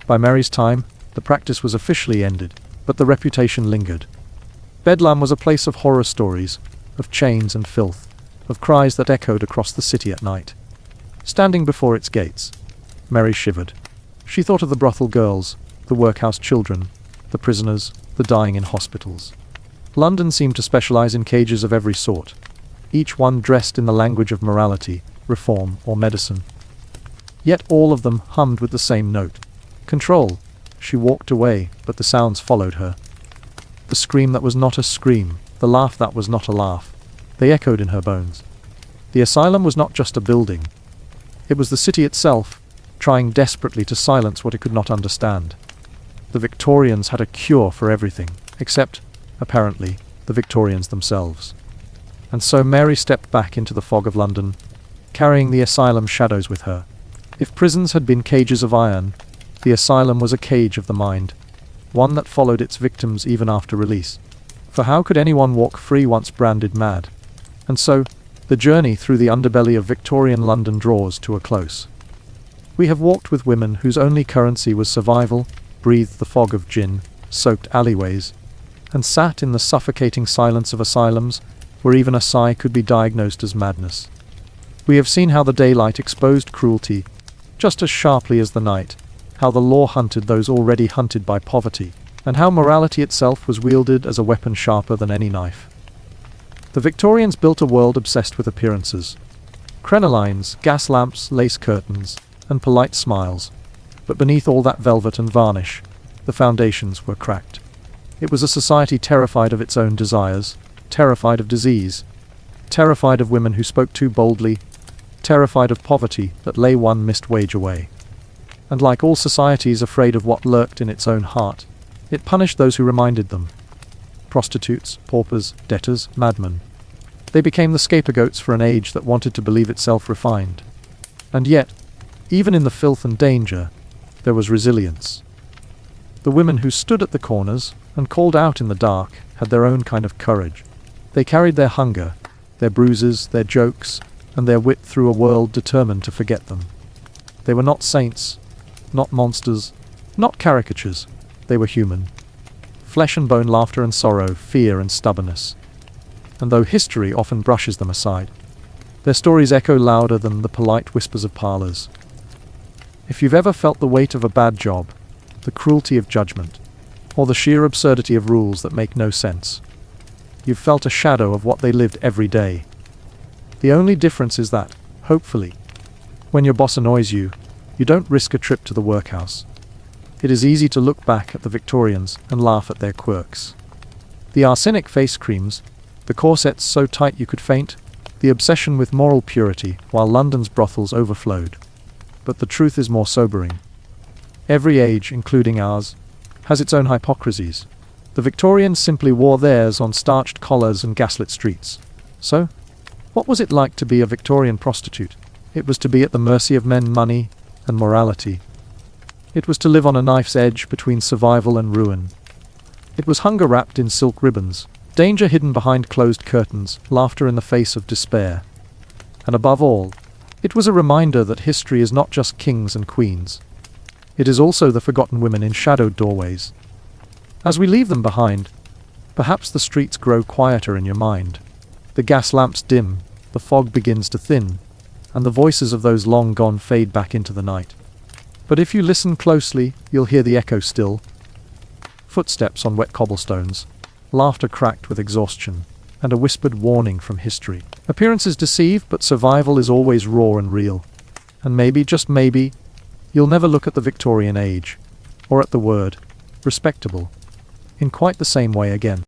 By Mary's time, the practice was officially ended, but the reputation lingered. Bedlam was a place of horror stories, of chains and filth, of cries that echoed across the city at night. Standing before its gates, Mary shivered. She thought of the brothel girls, the workhouse children, the prisoners, the dying in hospitals. London seemed to specialize in cages of every sort, each one dressed in the language of morality, reform, or medicine. Yet all of them hummed with the same note. Control. She walked away, but the sounds followed her. The scream that was not a scream, the laugh that was not a laugh. They echoed in her bones. The asylum was not just a building. It was the city itself, trying desperately to silence what it could not understand. The Victorians had a cure for everything, except, apparently, the Victorians themselves. And so Mary stepped back into the fog of London, carrying the asylum shadows with her. If prisons had been cages of iron, the asylum was a cage of the mind, one that followed its victims even after release. For how could anyone walk free once branded mad? And so, the journey through the underbelly of Victorian London draws to a close. We have walked with women whose only currency was survival, breathed the fog of gin-soaked alleyways, and sat in the suffocating silence of asylums where even a sigh could be diagnosed as madness. We have seen how the daylight exposed cruelty just as sharply as the night, how the law hunted those already hunted by poverty, and how morality itself was wielded as a weapon sharper than any knife. The Victorians built a world obsessed with appearances. Crenolines, gas lamps, lace curtains, and polite smiles. But beneath all that velvet and varnish, the foundations were cracked. It was a society terrified of its own desires, terrified of disease, terrified of women who spoke too boldly, terrified of poverty that lay one missed wage away. And like all societies afraid of what lurked in its own heart, it punished those who reminded them. Prostitutes, paupers, debtors, madmen. They became the scapegoats for an age that wanted to believe itself refined. And yet, even in the filth and danger, there was resilience. The women who stood at the corners and called out in the dark had their own kind of courage. They carried their hunger, their bruises, their jokes, and their wit through a world determined to forget them. They were not saints, not monsters, not caricatures. They were human. Flesh and bone, laughter and sorrow, fear and stubbornness. And though history often brushes them aside, their stories echo louder than the polite whispers of parlors. If you've ever felt the weight of a bad job, the cruelty of judgment, or the sheer absurdity of rules that make no sense, you've felt a shadow of what they lived every day. The only difference is that, hopefully, when your boss annoys you, you don't risk a trip to the workhouse. It is easy to look back at the Victorians and laugh at their quirks. The arsenic face creams, the corsets so tight you could faint, the obsession with moral purity while London's brothels overflowed. But the truth is more sobering. Every age, including ours, has its own hypocrisies. The Victorians simply wore theirs on starched collars and gaslit streets. So, what was it like to be a Victorian prostitute? It was to be at the mercy of men, money, and morality. It was to live on a knife's edge between survival and ruin. It was hunger wrapped in silk ribbons, danger hidden behind closed curtains, laughter in the face of despair. And above all, it was a reminder that history is not just kings and queens. It is also the forgotten women in shadowed doorways. As we leave them behind, perhaps the streets grow quieter in your mind. The gas lamps dim, the fog begins to thin, and the voices of those long gone fade back into the night. But if you listen closely, you'll hear the echo still. Footsteps on wet cobblestones, laughter cracked with exhaustion, and a whispered warning from history. Appearances deceive, but survival is always raw and real. And maybe, just maybe, you'll never look at the Victorian age, or at the word respectable, in quite the same way again.